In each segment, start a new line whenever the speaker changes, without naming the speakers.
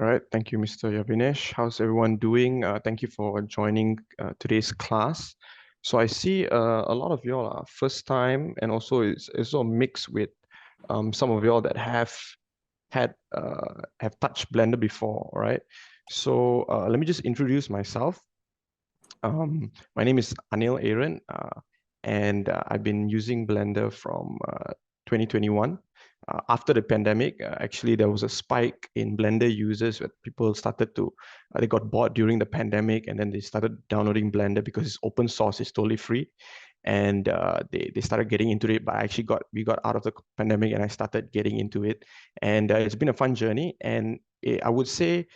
All right, thank you, Mr. Yavinesh. How's everyone doing? Thank you for joining today's class. So I see a lot of y'all are first time, and also it's sort of mixed with some of y'all that have touched Blender before, all right? So let me just introduce myself. My name is Anil Aaron, and I've been using Blender from 2021. After the pandemic, actually, there was a spike in Blender users where people started to, they got bored during the pandemic, and then they started downloading Blender because it's open source, it's totally free. And they started getting into it, but we got out of the pandemic and I started getting into it. And it's been a fun journey. And I would say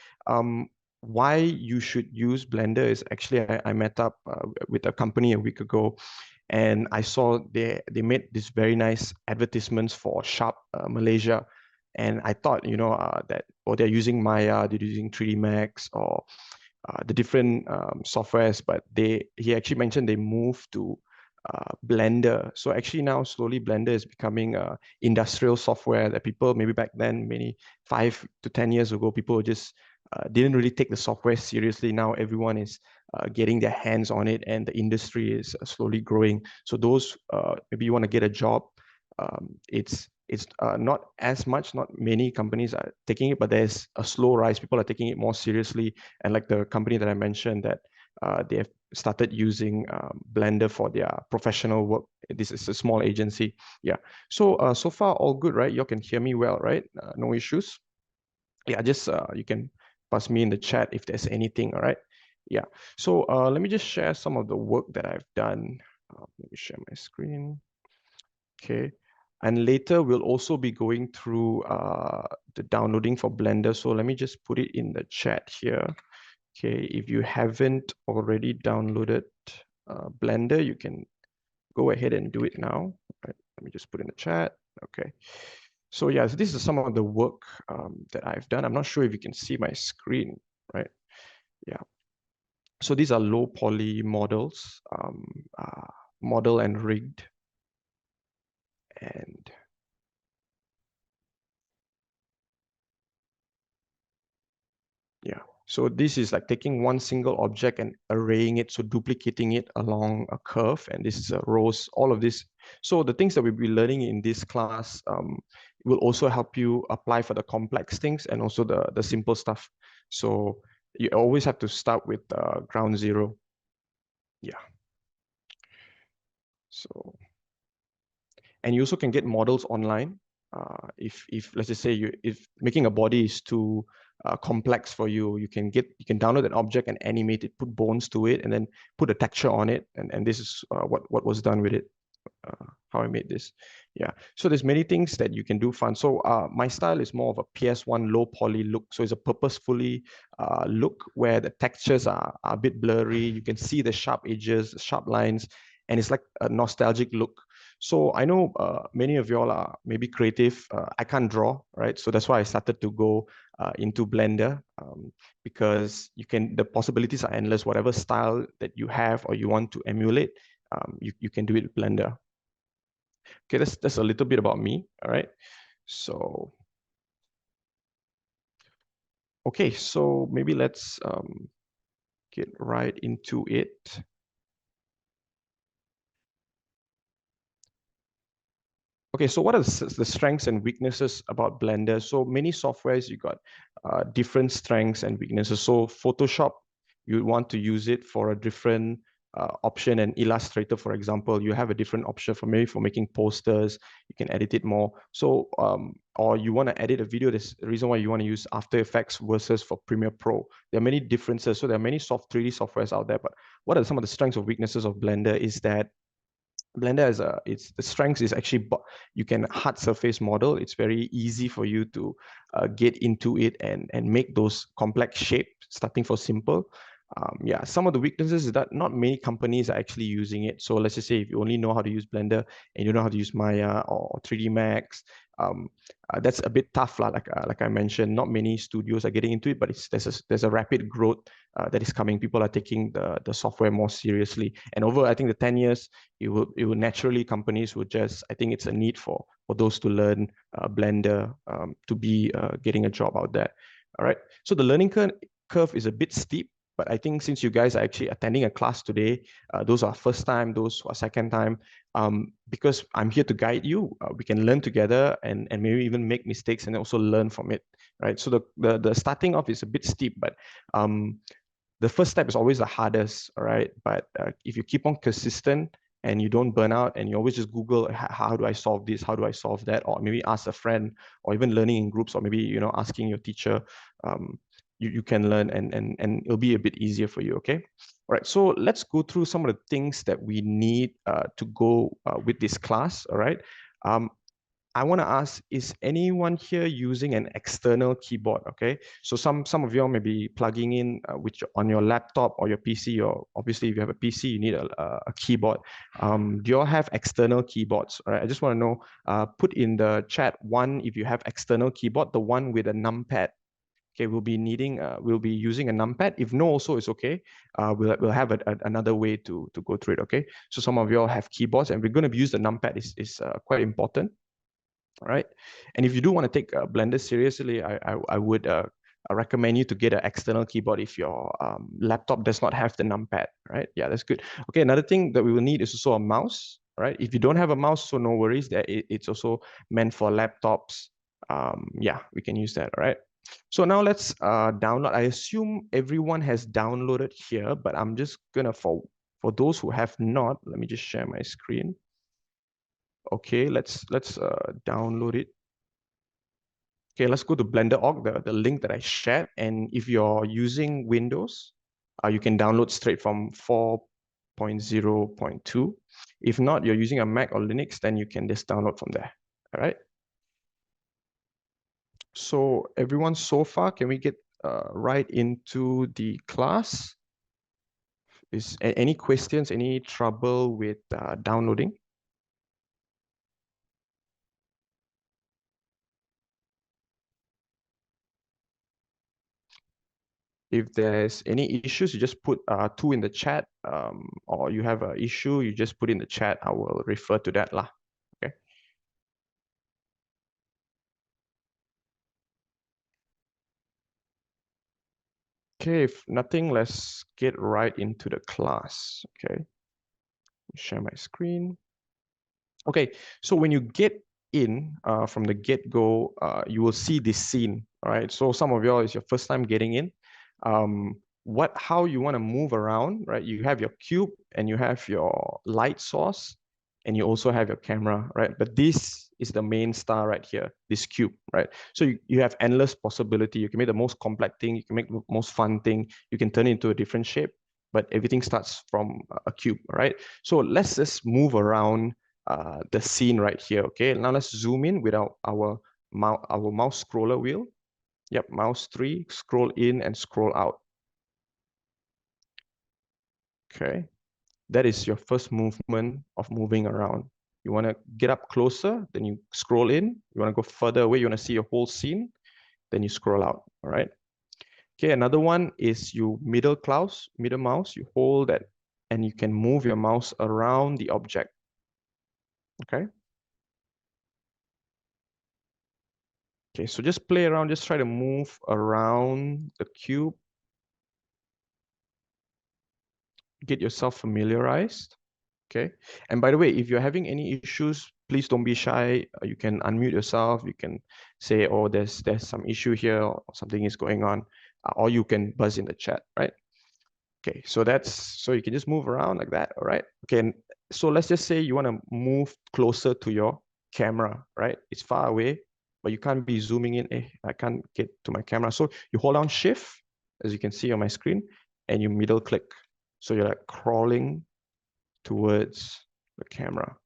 why you should use Blender is actually I met up with a company a week ago, and I saw they made this very nice advertisements for Sharp Malaysia, and I thought that they're using Maya, they're using 3D Max or the different softwares, but he actually mentioned they moved to Blender. So actually now slowly Blender is becoming industrial software that people maybe back then, maybe 5 to 10 years ago, people just didn't really take the software seriously. Now everyone is getting their hands on it, and the industry is slowly growing. So those maybe you want to get a job, it's not as much, not many companies are taking it, but there's a slow rise. People are taking it more seriously, and like the company that I mentioned that they have started using Blender for their professional work. This is a small agency. Yeah. So so far all good, right? You can hear me well, right? No issues. Yeah, just you can pass me in the chat if there's anything. All right. Yeah. So let me just share some of the work that I've done. Let me share my screen. Okay. And later we'll also be going through the downloading for Blender. So let me just put it in the chat here. Okay, if you haven't already downloaded Blender, you can go ahead and do it now. Right, let me just put in the chat. Okay. So yeah, so this is some of the work that I've done. I'm not sure if you can see my screen, right? Yeah. So these are low poly models, model and rigged. And yeah, so this is like taking one single object and arraying it, so duplicating it along a curve, and this is rows, all of this. So the things that we'll be learning in this class will also help you apply for the complex things and also the simple stuff. So you always have to start with ground zero. Yeah. So, and you also can get models online. If let's just say if making a body is too complex for you, you can download an object and animate it, put bones to it, and then put a texture on it, and this is what was done with it. How I made this. Yeah. So there's many things that you can do fun. So my style is more of a PS1 low poly look. So it's a purposefully look where the textures are a bit blurry. You can see the sharp edges, the sharp lines, and it's like a nostalgic look. So I know many of y'all are maybe creative. I can't draw, right? So that's why I started to go into Blender because the possibilities are endless. Whatever style that you have or you want to emulate, you can do it with Blender. Okay, that's a little bit about me. All right. So okay, so maybe let's get right into it. Okay, so what are the strengths and weaknesses about Blender? So many softwares, you got different strengths and weaknesses. So Photoshop, you want to use it for a different option, and Illustrator, for example, you have a different option for maybe for making posters, you can edit it more. So, or you want to edit a video, there's a reason why you want to use After Effects versus for Premiere Pro. There are many differences. So there are many 3D softwares out there, but what are some of the strengths or weaknesses of Blender is that Blender is the strength is actually you can hard surface model. It's very easy for you to get into it and make those complex shapes, starting for simple. Yeah, some of the weaknesses is that not many companies are actually using it. So let's just say if you only know how to use Blender and you don't know how to use Maya or 3D Max, that's a bit tough, like I mentioned. Not many studios are getting into it, but there's a rapid growth that is coming. People are taking the software more seriously, and over I think the 10 years, it will naturally companies would just, I think it's a need for those to learn Blender to be getting a job out there. All right. So the learning curve is a bit steep, but I think since you guys are actually attending a class today, those are first time, those who are second time, because I'm here to guide you, we can learn together and maybe even make mistakes and also learn from it, right? So the starting off is a bit steep, but the first step is always the hardest, all right? But if you keep on consistent and you don't burn out and you always just Google, how do I solve this? How do I solve that? Or maybe ask a friend, or even learning in groups, or maybe, you know, asking your teacher, you can learn and it'll be a bit easier for you, okay? All right, so let's go through some of the things that we need to go with this class, all right? I want to ask, is anyone here using an external keyboard? Okay, so some of you all may be plugging in on your laptop or your PC, or obviously if you have a PC, you need a keyboard. Do you all have external keyboards? All right, I just want to know, put in the chat one if you have external keyboard, the one with a numpad. Okay, we'll be using a numpad. If no, also it's okay. We'll have another way to go through it. Okay, so some of you all have keyboards, and we're going to use the numpad. Is quite important. All right. And if you do want to take Blender seriously, I would recommend you to get an external keyboard if your laptop does not have the numpad, right? Yeah, that's good. Okay, another thing that we will need is also a mouse, right? If you don't have a mouse, so no worries, that it's also meant for laptops. Yeah, we can use that, all right? So now let's download. I assume everyone has downloaded here, but I'm just gonna, for those who have not, let me just share my screen. Okay, let's download it. Okay, let's go to Blender.org, the link that I shared. And if you're using Windows, you can download straight from 4.0.2. If not, you're using a Mac or Linux, then you can just download from there. All right. So everyone so far, can we get right into the class? Is any questions, any trouble with downloading? If there's any issues, you just put 2 in the chat, or you have an issue, you just put in the chat. I will refer to that lah. Okay. Okay, if nothing, let's get right into the class. Okay, share my screen. Okay, so when you get in from the get-go, you will see this scene. All right, so some of y'all is your first time getting in. How you want to move around, right? You have your cube and you have your light source, and you also have your camera, right? But this is the main star right here, this cube, right? So you have endless possibility. You can make the most complex thing, you can make the most fun thing, you can turn it into a different shape, but everything starts from a cube, right? So let's just move around the scene right here. Okay, now let's zoom in with our mouse scroller wheel. Yep, mouse 3, scroll in and scroll out. Okay, that is your first movement of moving around. You want to get up closer, then you scroll in. You want to go further away, you want to see your whole scene, then you scroll out. All right. Okay, another one is you middle mouse, you hold that and you can move your mouse around the object. Okay. Okay, so just play around, just try to move around the cube. Get yourself familiarized. Okay. And by the way, if you're having any issues, please don't be shy. You can unmute yourself. You can say, oh, there's some issue here, or something is going on, or you can buzz in the chat, right? Okay, so you can just move around like that, all right? Okay, and so let's just say you want to move closer to your camera, right? It's far away, but you can't be zooming in. I can't get to my camera. So you hold down Shift, as you can see on my screen, and you middle click. So you're like crawling towards the camera,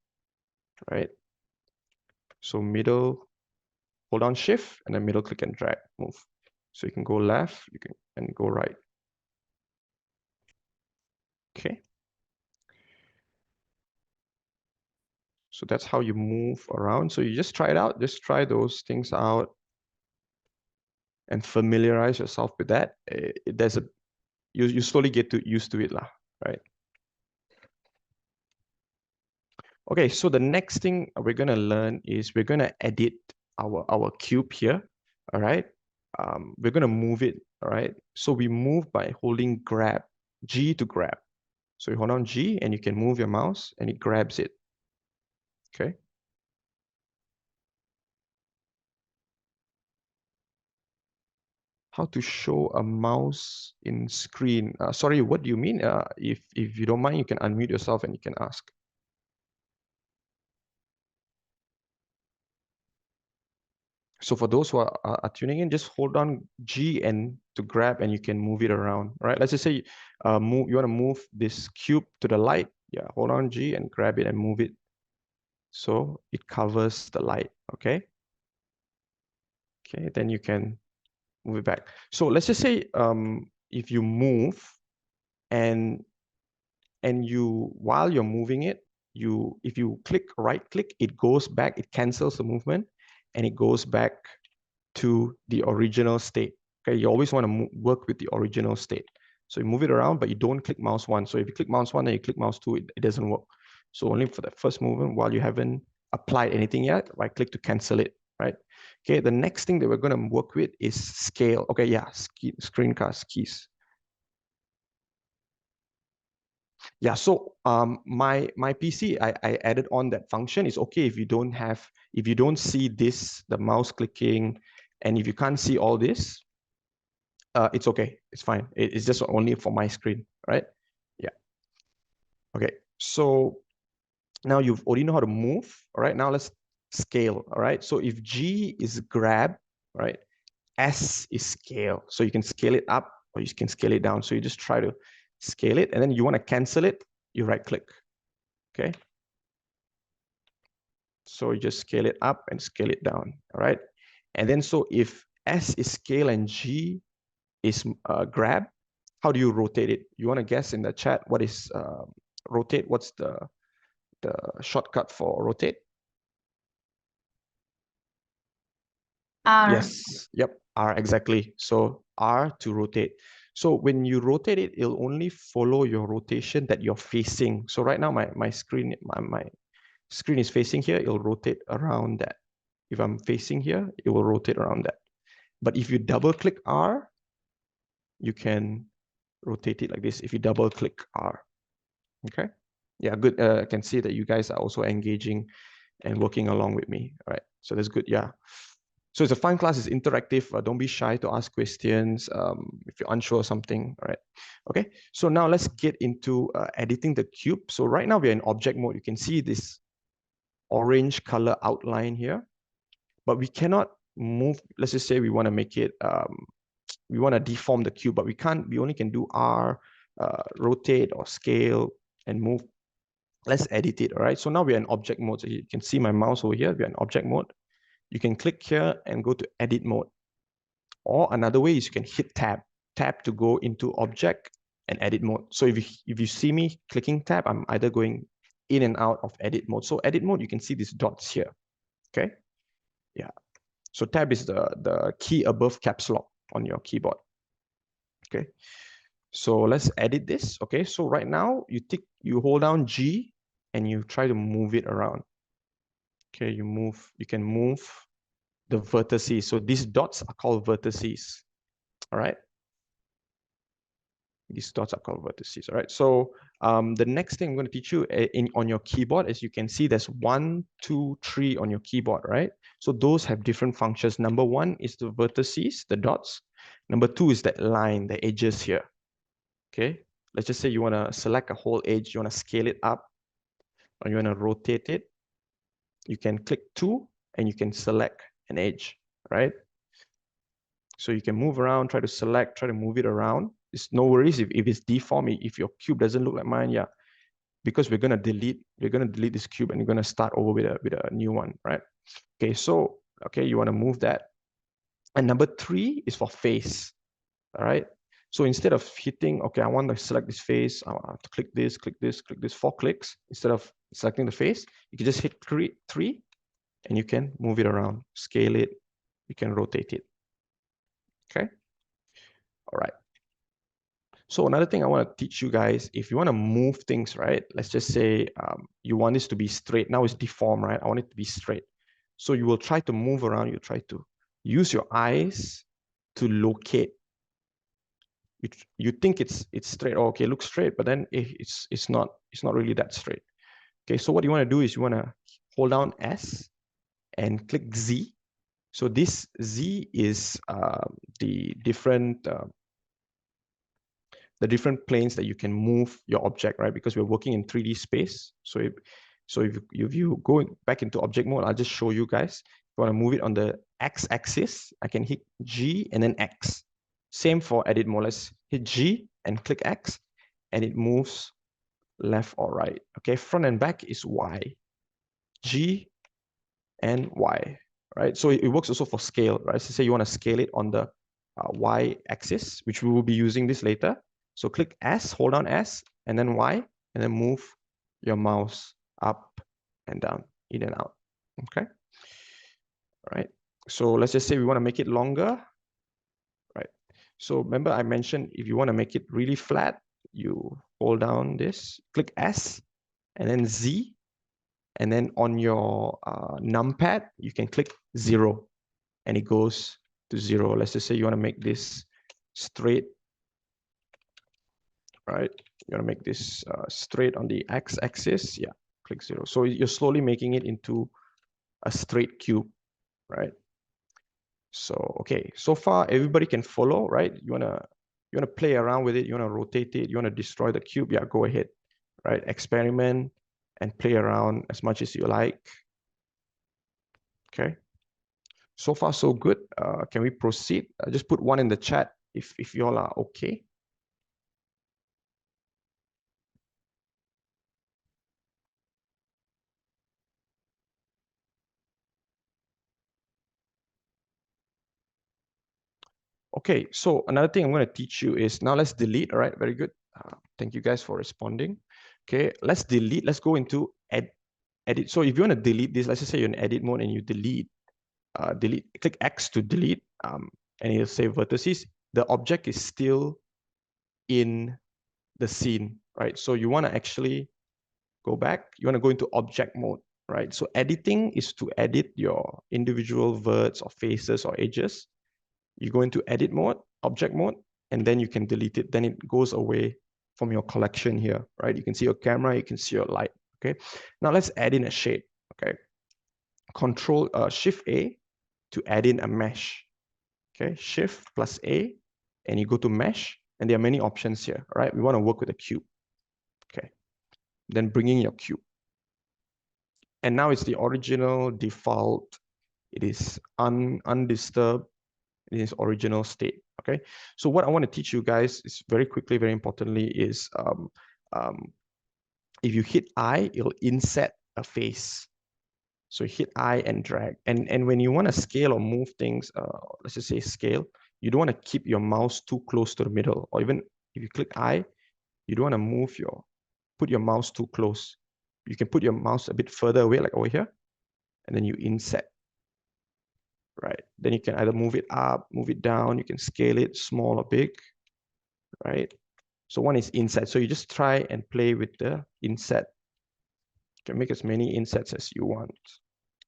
right? So hold down Shift, and then middle click and drag, move. So you can go left, and go right. Okay. So that's how you move around. So you just try it out, just try those things out and familiarize yourself with that. You slowly get used to it lah, right? Okay, so the next thing we're gonna learn is we're gonna edit our cube here, all right? we're going to move it, all right? So we move by holding grab, G to grab. So you hold on G and you can move your mouse and it grabs it, okay? How to show a mouse in screen? Sorry, what do you mean? If you don't mind, you can unmute yourself and you can ask. So for those who are tuning in, just hold on G and to grab and you can move it around, right? Let's just say you want to move this cube to the light. Yeah, hold on G and grab it and move it. So it covers the light, okay? Okay, then you can move it back. So let's just say if you move and you, while you're moving it, if you right click, it goes back, it cancels the movement and it goes back to the original state. Okay, you always want to work with the original state. So you move it around, but you don't click mouse one. So if you click mouse one and you click mouse two, it doesn't work. So only for the first movement while you haven't applied anything yet, right click to cancel it, right? Okay, the next thing that we're going to work with is scale. Okay, yeah, screencast keys. Yeah, so my PC, I added on that function. It's okay if you don't see this, the mouse clicking, and if you can't see all this, it's okay. It's fine. It's just only for my screen, right? Yeah. Okay. So now you've already know how to move. All right. Now let's scale. All right. So if G is grab, right? S is scale. So you can scale it up or you can scale it down. So you just try to scale it, and then you want to cancel it, you right click. Okay. So you just scale it up and scale it down. All right. And then so if S is scale and G is grab, how do you rotate it? You want to guess in the chat what is rotate? What's the shortcut for rotate?
R.
Yes, yep, R, exactly. So R to rotate. So when you rotate it, it'll only follow your rotation that you're facing. So right now my screen is facing here, it'll rotate around that. If I'm facing here, it will rotate around that. But if you double click R, you can rotate it like this if you double click R. Okay. Yeah, good. I can see that you guys are also engaging and working along with me. All right. So that's good. Yeah. So it's a fun class. It's interactive. Don't be shy to ask questions if you're unsure of something. All right. Okay. So now let's get into editing the cube. So right now we're in object mode. You can see this orange color outline here, but we cannot move. Let's just say we want to make it, we want to deform the cube, but we can't. We only can do R, rotate or scale and move. Let's edit it. All right. So now we're in object mode. So you can see my mouse over here. We're in object mode. You can click here and go to edit mode. Or another way is you can hit tab to go into object and edit mode. So if you see me clicking tab, I'm either going in and out of edit mode. So edit mode, you can see these dots here. Okay. Yeah. So tab is the key above caps lock on your keyboard. Okay. So let's edit this. Okay. So right now you hold down G and you try to move it around. Okay, you can move the vertices. So these dots are called vertices. All right. These dots are called vertices. All right. So the next thing I'm going to teach you on your keyboard, as you can see, there's 1, 2, 3 on your keyboard, right? So those have different functions. Number 1 is the vertices, the dots. Number 2 is that line, the edges here. Okay. Let's just say you want to select a whole edge, you want to scale it up, or you want to rotate it. You can click 2 and you can select an edge, right? So you can move around, try to select, try to move it around. It's no worries if it's deformed, if your cube doesn't look like mine, yeah. Because we're gonna delete this cube and we're gonna start over with a new one, right? Okay, so you want to move that. And number 3 is for face. All right. So instead of hitting, I want to select this face, I have to click this, 4 clicks. Instead of selecting the face, you can just hit three and you can move it around, scale it, you can rotate it. Okay. All right. So another thing I want to teach you guys, if you want to move things, right? Let's just say you want this to be straight. Now it's deformed, right? I want it to be straight. So you will try to move around. You try to use your eyes to locate. You think it's straight. Oh, okay, it looks straight, but then it's not really that straight. Okay, so what you want to do is you want to hold down S and click Z. So this Z is the different planes that you can move your object, right? Because we're working in 3D space. So if you go back into object mode, I'll just show you guys. If you want to move it on the X axis, I can hit G and then X. Same for edit mode. Let's hit G and click X, and it moves left or right. Okay, front and back is Y. G and Y, right? So it works also for scale, right? So say you want to scale it on the Y axis, which we will be using this later. So click S, hold down S, and then Y, and then move your mouse up and down, in and out, okay? All right, so let's just say we want to make it longer, right? So remember I mentioned if you want to make it really flat, you hold down this, click S, and then Z, and then on your numpad, you can click 0, and it goes to 0. Let's just say you want to make this straight, right? You want to make this straight on the x-axis. Yeah, click 0. So you're slowly making it into a straight cube, right? So, okay, so far everybody can follow, right? You wanna play around with it, you wanna rotate it, you wanna destroy the cube, yeah, go ahead, right? Experiment and play around as much as you like. Okay. So far, so good. Can we proceed? Just put 1 in the chat if you all are okay. Okay, so another thing I'm going to teach you is now let's delete. All right, very good. Thank you guys for responding. Okay, let's delete. Let's go into edit. So if you want to delete this, let's just say you're in edit mode and you delete, click X to delete, and it'll say vertices. The object is still in the scene, right? So you want to actually go back. You want to go into object mode, right? So editing is to edit your individual verts or faces or edges. You go into edit mode, object mode, and then you can delete it. Then it goes away from your collection here, right? You can see your camera, you can see your light, okay? Now let's add in a shade, okay? Shift A to add in a mesh, okay? Shift plus A, and you go to mesh, and there are many options here, right? We want to work with a cube, okay? Then bring in your cube. And now it's the original default. It is undisturbed in its original state. Okay, so what I want to teach you guys is very quickly, very importantly, is if you hit I, it'll inset a face. So hit I and drag. And when you want to scale or move things, let's just say scale, you don't want to keep your mouse too close to the middle. Or even if you click I, you don't want to put your mouse too close. You can put your mouse a bit further away, like over here, and then you inset. Right, then you can either move it up, move it down, you can scale it small or big, right? So one is inset. So you just try and play with the inset. You can make as many insets as you want.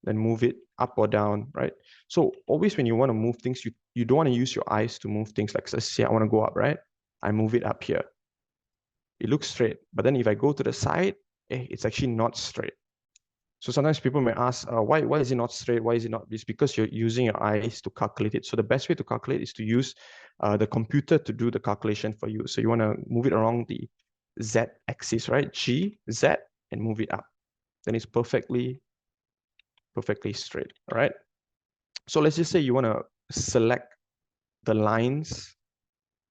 Then move it up or down, right? So always when you want to move things, you don't want to use your eyes to move things. Like, let's say I want to go up, right? I move it up here. It looks straight, but then if I go to the side, it's actually not straight. So sometimes people may ask, why is it not straight? Why is it not? It's because you're using your eyes to calculate it. So the best way to calculate is to use the computer to do the calculation for you. So you want to move it along the Z axis, right? G, Z, and move it up. Then it's perfectly straight, all right? So let's just say you want to select the lines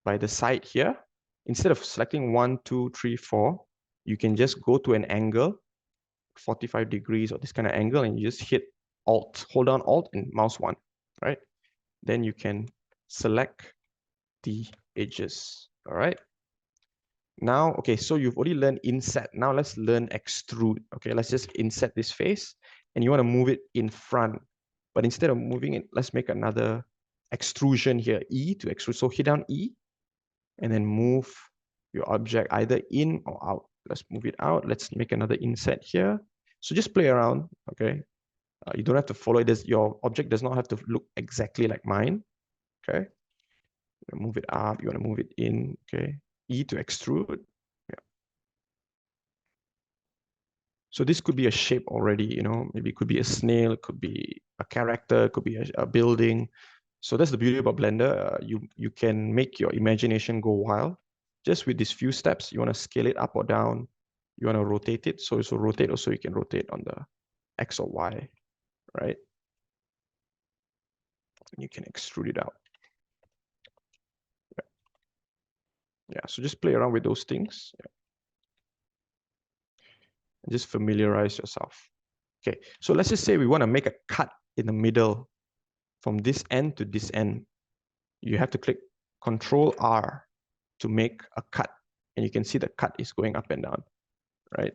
by the side here. Instead of selecting 1, 2, 3, 4, you can just go to an angle, 45 degrees or this kind of angle, and you just hit Alt, hold down Alt and mouse 1, right? Then you can select the edges, all right? Now, okay, so you've already learned inset. Now let's learn extrude. Okay, let's just inset this face, and you want to move it in front. But instead of moving it, let's make another extrusion here, E to extrude. So hit down E, and then move your object either in or out. Let's move it out. Let's make another inset here. So just play around, okay? You don't have to follow it. Your object does not have to look exactly like mine, okay? You move it up, you want to move it in, okay? E to extrude. Yeah. So this could be a shape already, you know, maybe it could be a snail, it could be a character, it could be a building. So that's the beauty about Blender. You can make your imagination go wild just with these few steps. You want to scale it up or down. You want to rotate it. So it's a rotate also, you can rotate on the X or Y, right? And you can extrude it out. Yeah, so just play around with those things. Yeah. And just familiarize yourself. Okay, so let's just say we want to make a cut in the middle from this end to this end. You have to click Control R to make a cut. And you can see the cut is going up and down, right?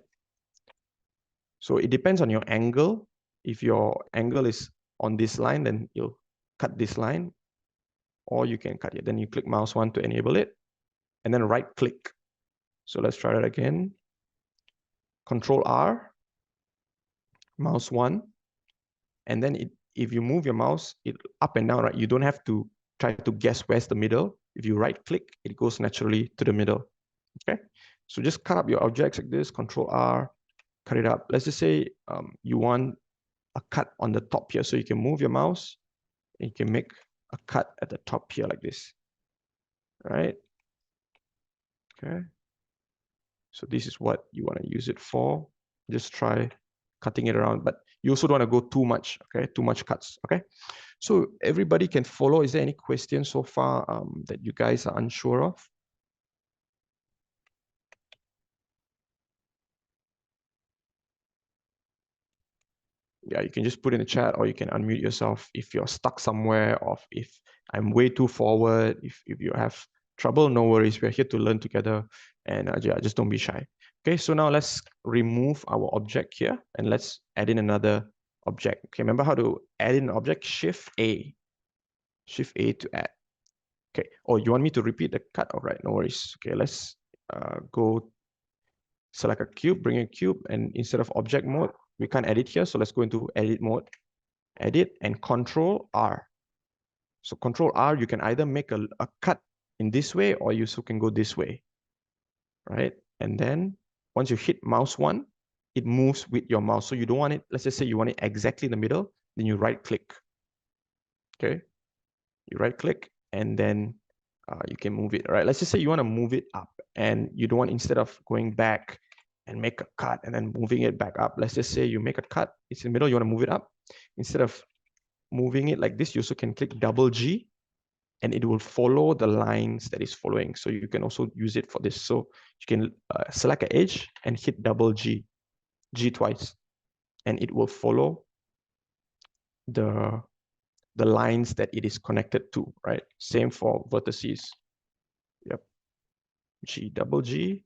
So it depends on your angle. If your angle is on this line, then you'll cut this line, or you can cut it. Then you click mouse 1 to enable it, and then right click. So let's try that again. Control R, mouse 1, and then if you move your mouse up and down, right, you don't have to try to guess where's the middle. If you right click, it goes naturally to the middle. Okay, so just cut up your objects like this, Control R, cut it up. Let's just say you want a cut on the top here, so you can move your mouse and you can make a cut at the top here like this, right? Okay, so this is what you want to use it for. Just try cutting it around, but you also don't want to go too much, okay? Too much cuts, okay? So everybody can follow. Is there any questions so far that you guys are unsure of? Yeah, you can just put in the chat, or you can unmute yourself if you're stuck somewhere, or if I'm way too forward. If you have trouble, no worries. We're here to learn together, and yeah, just don't be shy. Okay, so now let's remove our object here, and let's add in another object. Okay, remember how to add in an object? Shift A to add. Okay, oh, you want me to repeat the cut? All right, no worries. Okay, let's go select a cube, bring a cube, and instead of object mode, we can't edit here, so let's go into edit mode, edit, and Control R. So Control R, you can either make a cut in this way, or you also can go this way, right? And then once you hit mouse 1, it moves with your mouse. So you don't want it, let's just say you want it exactly in the middle, then you right click. Okay, you right click, and then you can move it, right? Let's just say you want to move it up, and you don't want, instead of going back and make a cut and then moving it back up, let's just say you make a cut, it's in the middle, you want to move it up. Instead of moving it like this, you also can click double G, and it will follow the lines that is following. So you can also use it for this. So you can select an edge and hit double G twice, and it will follow the lines that it is connected to, right? Same for vertices. Yep. G, double G,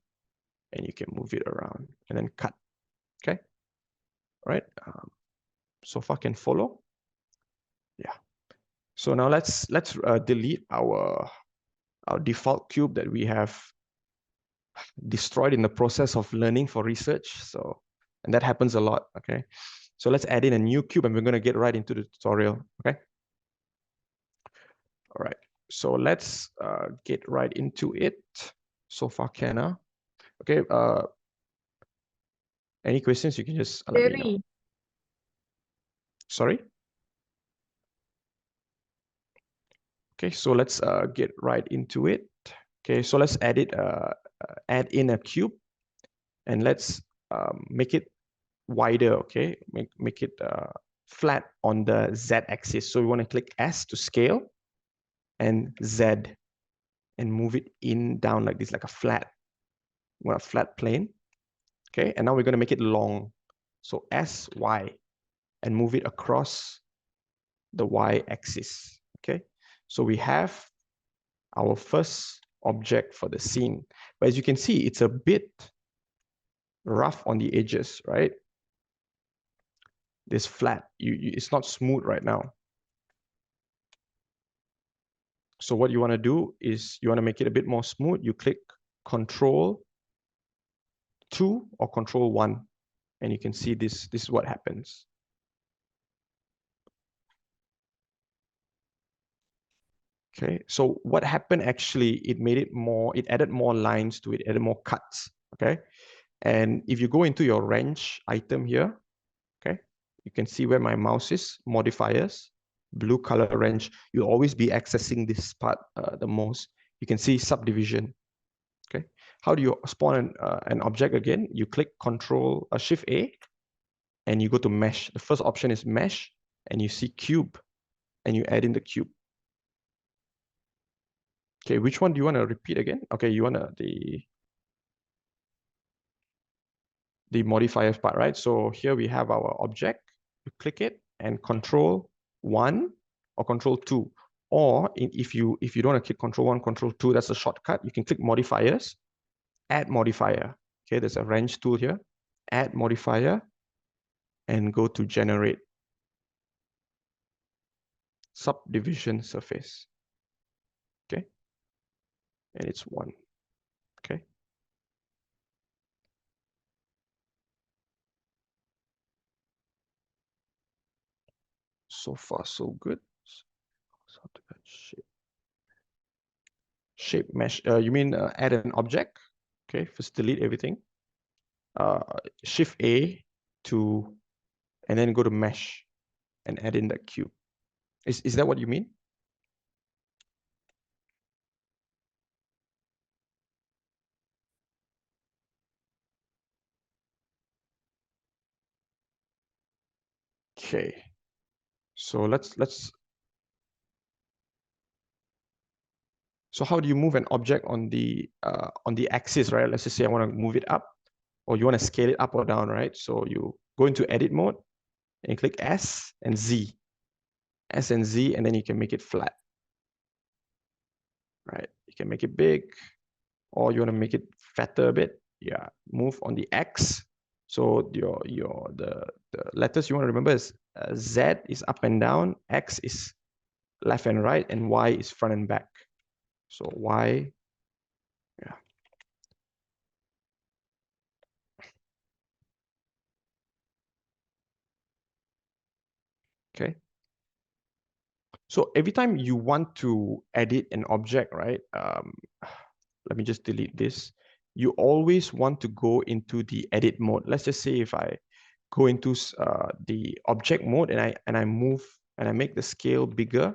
and you can move it around and then cut. Okay. All right. So far can follow. Yeah. So now let's delete our default cube that we have destroyed in the process of learning for research. So, and that happens a lot. Okay. So let's add in a new cube, and we're going to get right into the tutorial. Okay. All right. So let's get right into it. So far, Kenna. Okay. Any questions? You can just let me know. Sorry. Okay. So let's get right into it. Okay. So let's add in a cube, and let's make it wider. Okay. Make it flat on the Z axis. So we want to click S to scale, and Z, and move it in down like this, like a flat. We want a flat plane. Okay, and now we're going to make it long. So S, Y, and move it across the Y axis. Okay, so we have our first object for the scene. But as you can see, it's a bit rough on the edges, right? This flat, it's not smooth right now. So what you want to do is you want to make it a bit more smooth. You click Control 2 or Control 1, and you can see this is what happens. Okay, so what happened actually, it added more lines to it, added more cuts, okay? And if you go into your wrench item here, okay, you can see where my mouse is, modifiers, blue color wrench. You'll always be accessing this part the most. You can see subdivision, okay? How do you spawn an object again? You click Shift A, and you go to mesh. The first option is mesh, and you see cube, and you add in the cube. Okay, which one do you want to repeat again? Okay, you want the modifiers part, right? So here we have our object. You click it and Control-1 or Control-2. Or if you don't want to click Control-1, Control-2, that's a shortcut. You can click modifiers, add modifier. Okay, there's a wrench tool here. Add modifier and go to generate subdivision surface. Okay, and it's 1. Okay. So far, so good. So shape mesh. You mean add an object? Okay, first delete everything. Shift A to, and then go to mesh and add in that cube. Is that what you mean? Okay. So so how do you move an object on the axis, right? Let's just say I want to move it up, or you want to scale it up or down, right? So you go into edit mode and you click S and Z. S and Z, and then you can make it flat. Right? You can make it big, or you want to make it fatter a bit. Yeah. Move on the X. So the letters you want to remember is Z is up and down, X is left and right, and Y is front and back. So Y, yeah. Okay. So every time you want to edit an object, right? Let me just delete this. You always want to go into the edit mode. Let's just say if I go into the object mode and I move and I make the scale bigger,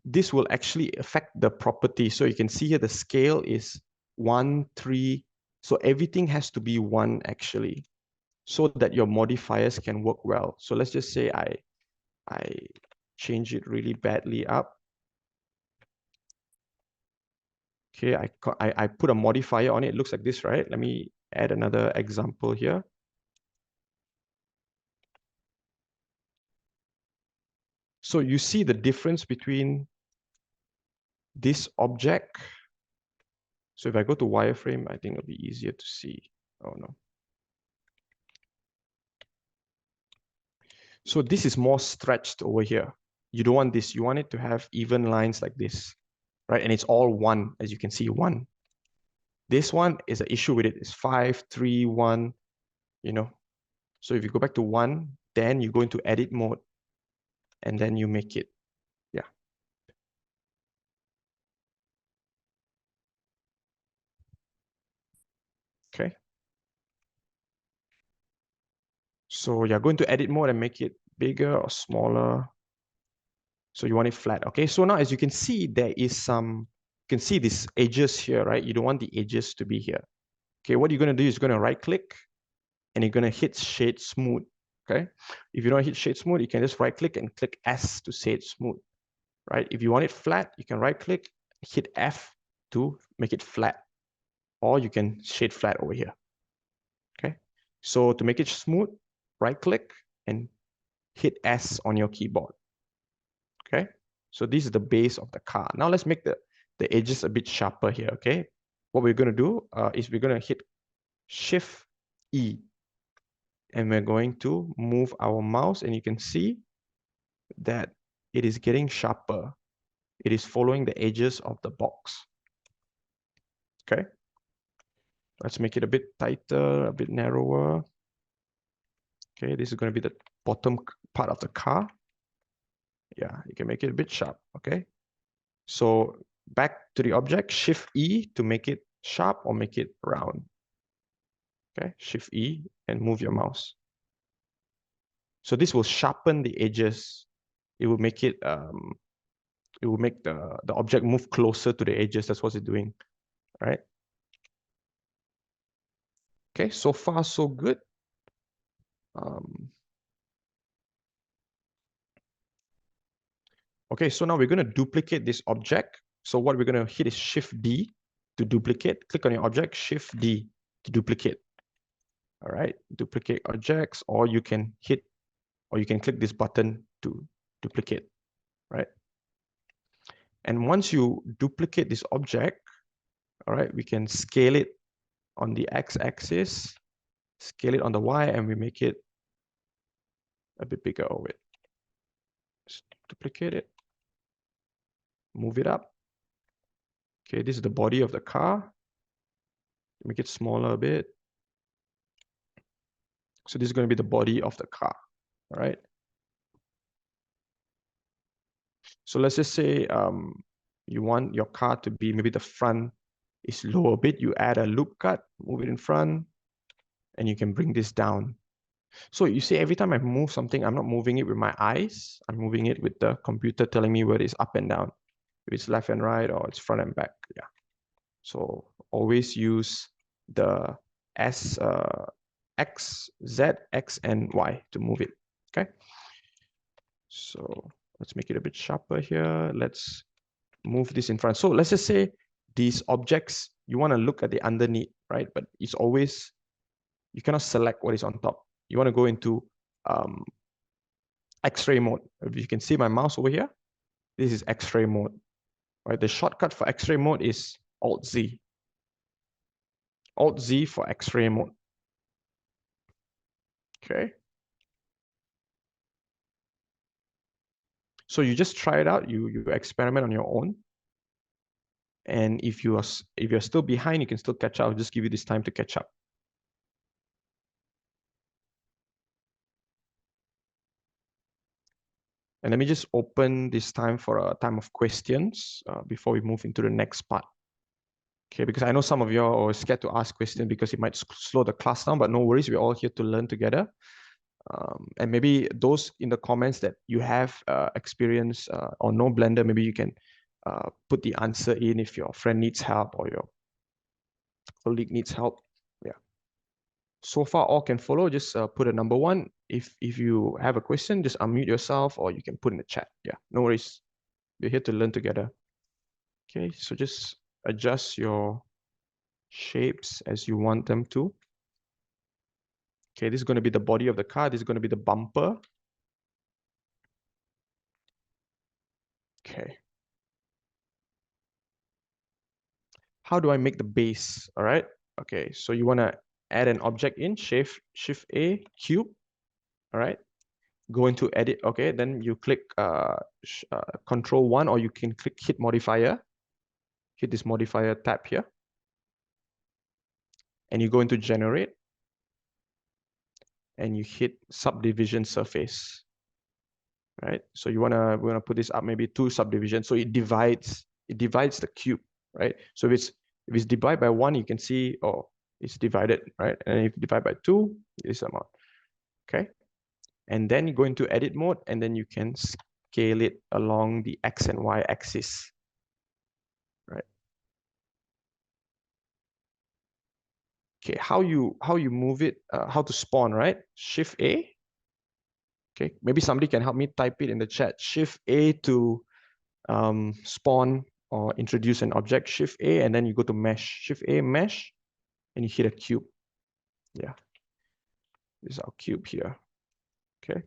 this will actually affect the property. So you can see here the scale is 1, 3. So everything has to be 1 actually, so that your modifiers can work well. So let's just say I change it really badly up. Okay, I put a modifier on it. It looks like this, right? Let me add another example here. So you see the difference between this object. So if I go to wireframe, I think it'll be easier to see. Oh no. So this is more stretched over here. You don't want this. You want it to have even lines like this, right? And it's all 1, as you can see, 1. This one is an issue with it. It's 5, 3, 1, you know. So if you go back to 1, then you go into edit mode, and then you make it, yeah. Okay. So you're going to edit mode and make it bigger or smaller. So you want it flat. Okay. So now as you can see, there is some, you can see these edges here, right? You don't want the edges to be here. Okay. What you're going to do is you're going to right click and you're going to hit shade smooth. Okay. If you don't hit shade smooth, you can just right click and click S to shade smooth, right? If you want it flat, you can right click, hit F to make it flat, or you can shade flat over here. Okay. So to make it smooth, right click and hit S on your keyboard. Okay. So this is the base of the car. Now let's make the edges a bit sharper here. Okay. What we're going to do is we're going to hit Shift E, and we're going to move our mouse, and you can see that it is getting sharper. It is following the edges of the box. Okay. Let's make it a bit tighter, a bit narrower. Okay, this is going to be the part of the car. Yeah, you can make it a bit sharp, okay? So back to the object, Shift E to make it sharp or make it round. Okay, Shift E and move your mouse. So this will sharpen the edges. It will make it the object move closer to the edges. That's what it's doing, right? Okay, so far so good. Okay, so now we're going to duplicate this object. So what we're going to hit is Shift D to duplicate. Click on your object, Shift D to duplicate. All right, duplicate objects, or you can click this button to duplicate, right? And once you duplicate this object, all right, we can scale it on the x-axis, scale it on the y, and we make it a bit bigger. Oh, wait. Just duplicate it, move it up. Okay, this is the body of the car. Make it smaller a bit. So this is going to be the body of the car, all right? So let's just say you want your car to be, maybe the front is lower a bit. You add a loop cut, move it in front, and you can bring this down. So you see, every time I move something, I'm not moving it with my eyes. I'm moving it with the computer telling me where it's up and down, if it's left and right, or it's front and back. Yeah. So always use the X, Z, X, and Y to move it. Okay. So let's make it a bit sharper here. Let's move this in front. So let's just say these objects, you want to look at the underneath, right? But it's always, you cannot select what is on top. You want to go into X-ray mode. If you can see my mouse over here, this is X-ray mode, right? The shortcut for X-ray mode is Alt-Z. Alt-Z for X-ray mode. Okay. So you just try it out. You experiment on your own. And if you're still behind, you can still catch up. I'll just give you this time to catch up. And let me just open this time for a time of questions before we move into the next part. Okay, because I know some of you are scared to ask questions because it might slow the class down, but no worries, we're all here to learn together. And maybe those in the comments that you have experience or no Blender, maybe you can put the answer in if your friend needs help or your colleague needs help. Yeah. So far, all can follow. Just put a number 1. If you have a question, just unmute yourself or you can put in the chat. Yeah, no worries. We're here to learn together. Okay, so just adjust your shapes as you want them to. Okay, this is going to be the body of the car. This is going to be the bumper. Okay. How do I make the base? All right. Okay, so you want to add an object in, Shift A, cube. All right. Go into edit. Okay, then you click Control 1, or you can click hit modifier. Hit this modifier tab here. And you go into generate. And you hit subdivision surface. Right. So we're gonna put this up maybe 2 subdivisions. So it divides the cube, right? So if it's divided by 1, you can see, oh, it's divided, right? And if you divide by 2, this amount. Okay. And then you go into edit mode, and then you can scale it along the X and Y axis. Right. Okay, how you move it, how to spawn, right? Shift A. Okay, maybe somebody can help me type it in the chat. Shift A to spawn or introduce an object. Shift A, and then you go to mesh. Shift A, mesh, and you hit a cube. Yeah, this is our cube here. Okay,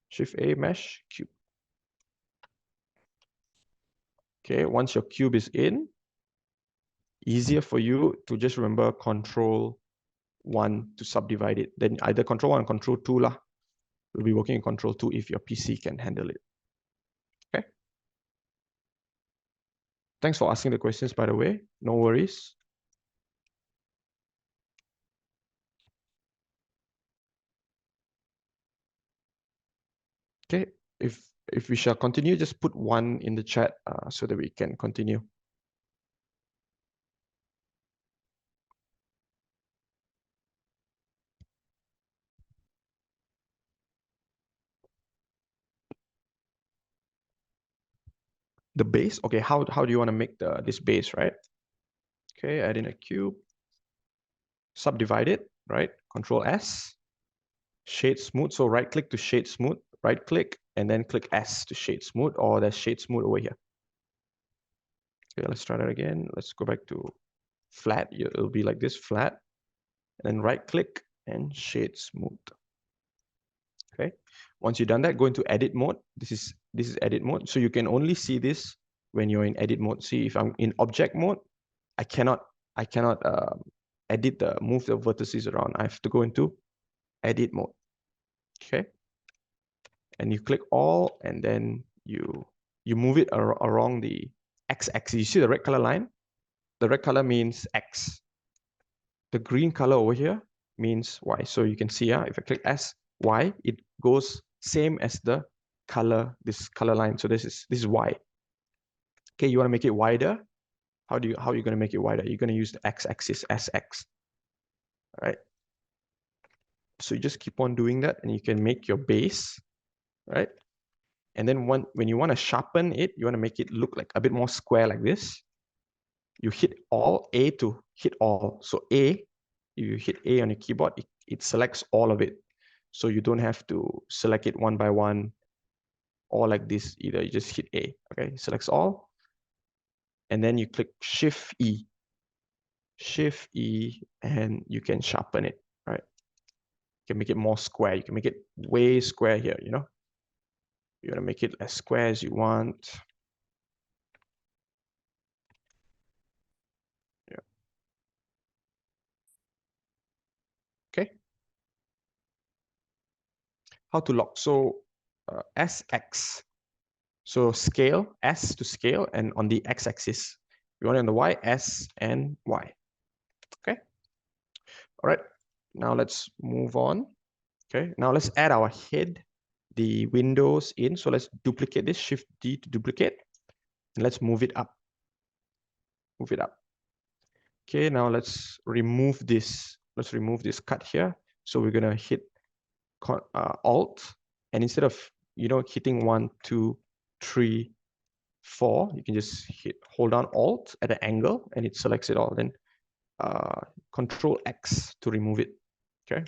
Shift A, mesh, cube. Okay, once your cube is in, easier for you to just remember Control 1 to subdivide it. Then either Control 1 or Control 2 lah. We'll be working in Control 2 if your PC can handle it. Okay. Thanks for asking the questions, by the way. No worries. if we shall continue, just put 1 in the chat so that we can continue. The base, okay, how do you want to make this base, right? Okay, add in a cube, subdivide it, right? Control S, shade smooth. So right click to shade smooth, right click, and then click S to shade smooth, or there's shade smooth over here. Okay, let's try that again. Let's go back to flat. It'll be like this, flat, and then right click and shade smooth. Okay, once you've done that, go into edit mode. This is edit mode. So you can only see this when you're in edit mode. See, if I'm in object mode, I cannot edit move the vertices around. I have to go into edit mode. Okay, and you click all, and then you move it along the x-axis. You see the red color line? The red color means X. The green color over here means Y. So you can see, if I click S, Y, it goes same as the color, this color line. So this is Y. Okay, you want to make it wider. How are you going to make it wider? You're going to use the x-axis, SX. All right. So you just keep on doing that, and you can make your base, right? And then when you want to sharpen it, you want to make it look like a bit more square like this. You hit all, A to hit all. So A, you hit A on your keyboard, it selects all of it. So you don't have to select it one by one or like this either. You just hit A, okay? It selects all. And then you click Shift E. Shift E, and you can sharpen it, right? You can make it more square. You can make it way square here, you know? You want to make it as square as you want. Yeah. Okay. How to lock? So SX. So scale, S to scale, and on the x-axis. We want it on the Y, S and Y. Okay. All right. Now let's move on. Okay. Now let's add our head, the windows in. So let's duplicate this, Shift D to duplicate. And let's move it up. Move it up. Okay. Now let's remove this. Let's remove this cut here. So we're gonna hit Alt, and instead of hitting 1, 2, 3, 4, you can just hold down Alt at an angle, and it selects it all. Then Control X to remove it. Okay,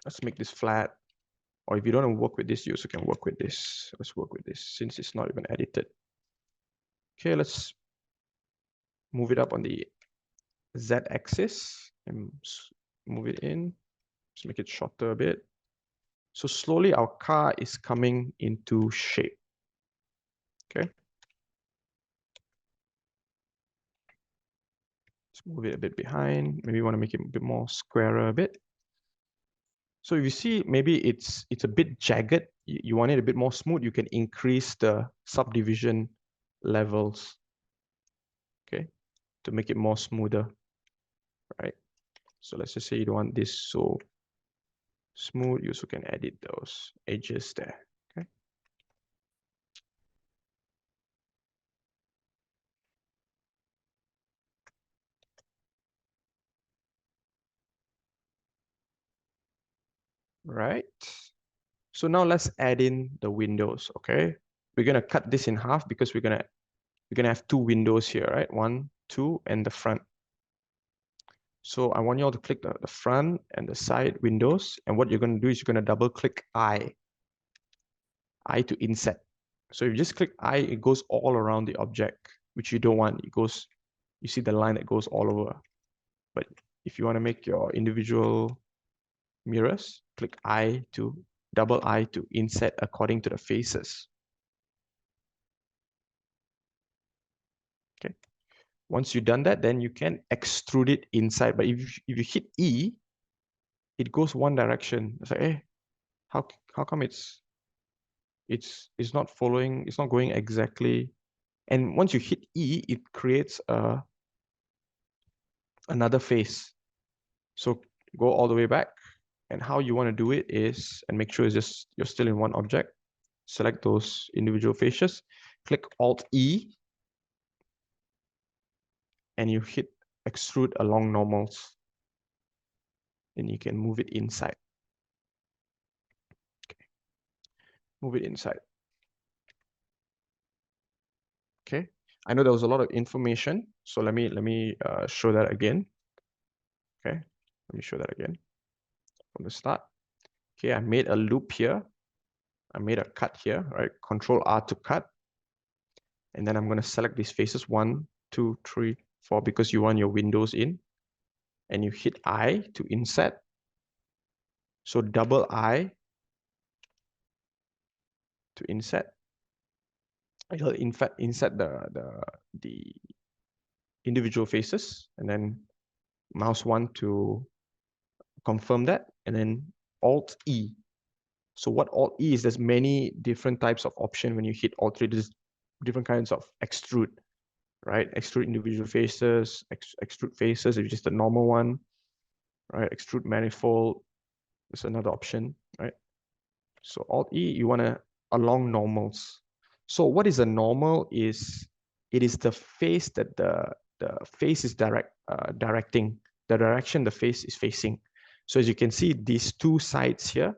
let's make this flat. Or if you don't want to work with this, you also can work with this. Let's work with this since it's not even edited. Okay, let's move it up on the Z axis and move it in. Just make it shorter a bit. So slowly our car is coming into shape. Okay. Let's move it a bit behind. Maybe we want to make it a bit more squarer a bit. So if you see, maybe it's a bit jagged. You want it a bit more smooth, you can increase the subdivision levels, okay, to make it more smoother, right? So let's just say you don't want this so smooth. You also can edit those edges there, okay? Right. So now let's add in the windows, okay? We're gonna cut this in half because we're gonna have 2 windows here, right? 1, 2, and the front. So I want you all to click the front and the side windows. And what you're going to do is you're going to double click I to inset. So if you just click I, it goes all around the object, which you don't want. It goes, you see the line that goes all over. But if you want to make your individual mirrors, click double I to inset according to the faces. Okay. Once you've done that, then you can extrude it inside. But if you hit E, it goes one direction. It's like, hey, how come it's not following, it's not going exactly. And once you hit E, it creates another face. So go all the way back. And how you want to do it is, and make sure it's just you're still in one object. select those individual faces, click Alt-E, and you hit extrude along normals. Then you can move it inside. Okay. Move it inside. Okay. I know there was a lot of information, so let me show that again. Okay. Let me show that again from the start. Okay, I made a loop here. I made a cut here, right? Control R to cut. And then I'm going to select these faces 1, 2, 3, 4 because you want your windows in. And you hit I to inset. So double I to inset. I'll inset the individual faces, and then mouse 1 to confirm that, and then Alt E. So what Alt E is, there's many different types of option when you hit Alt 3. There's different kinds of extrude, right? Extrude individual faces, extrude faces if it's just a normal one, right? Extrude manifold is another option, right? So Alt E, you want to along normals. So what is a normal is, it is the face that the face is directing, the direction the face is facing. So as you can see, these two sides here,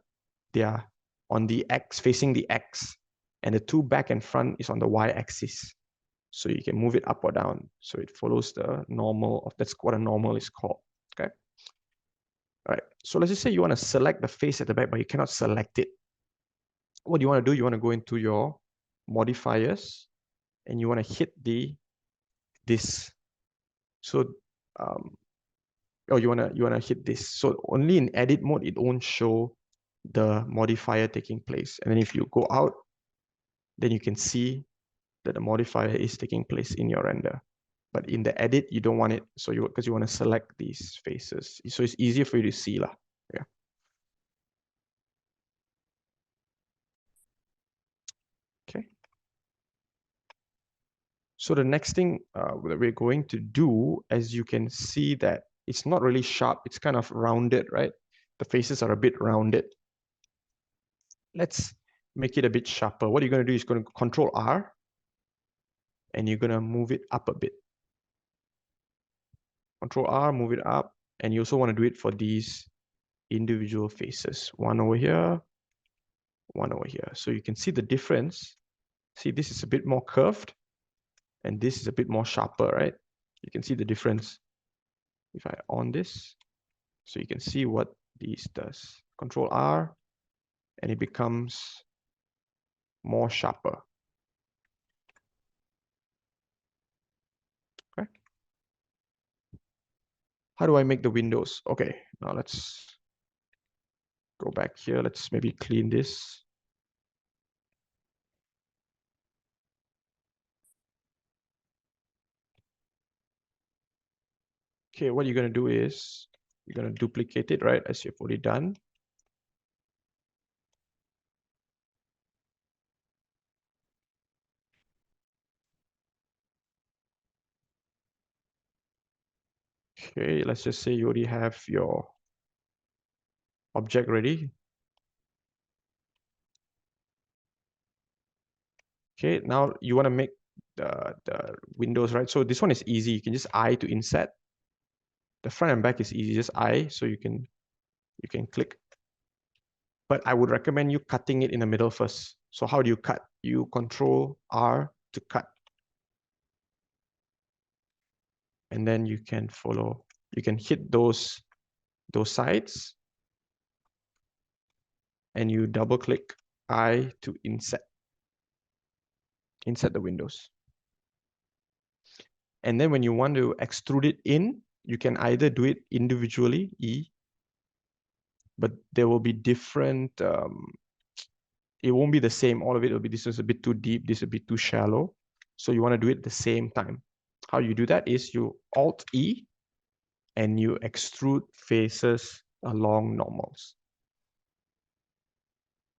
they are on the X, facing the X, and the two back and front is on the Y axis. So you can move it up or down. So it follows the normal of, that's what a normal is called. Okay. All right. So let's just say you want to select the face at the back, but you cannot select it. What do you want to do? You want to go into your modifiers and you want to hit this. So you wanna hit this. So only in edit mode it won't show the modifier taking place. And then if you go out, then you can see that the modifier is taking place in your render. But in the edit, you don't want it. So because you want to select these faces. So it's easier for you to see lah. Yeah. Okay. So the next thing that we're going to do, as you can see that it's not really sharp, it's kind of rounded, right? The faces are a bit rounded. Let's make it a bit sharper. What you're going to do is going to Control R, and you're going to move it up a bit. Control R, move it up, and you also want to do it for these individual faces. One over here, one over here. So you can see the difference. See, this is a bit more curved, and this is a bit more sharper, right? You can see the difference. If I on this, so you can see what this does. Control R, and it becomes more sharper. Okay. How do I make the windows? Okay, now let's go back here. Let's maybe clean this. Okay, what you're going to do is you're going to duplicate it, right? As you've already done. Okay, let's just say you already have your object ready. Okay, now you want to make the windows, right? So this one is easy. You can just I to inset. The front and back is easy, just I, so you can click. But I would recommend you cutting it in the middle first. So how do you cut? You Control R to cut. And then you can follow, you can hit those sides, and you double click I to inset the windows. And then when you want to extrude it in, you can either do it individually, E, but there will be different, it won't be the same. All of it will be, this is a bit too deep, this is a bit too shallow. So you want to do it at the same time. How you do that is you Alt E, and you extrude faces along normals.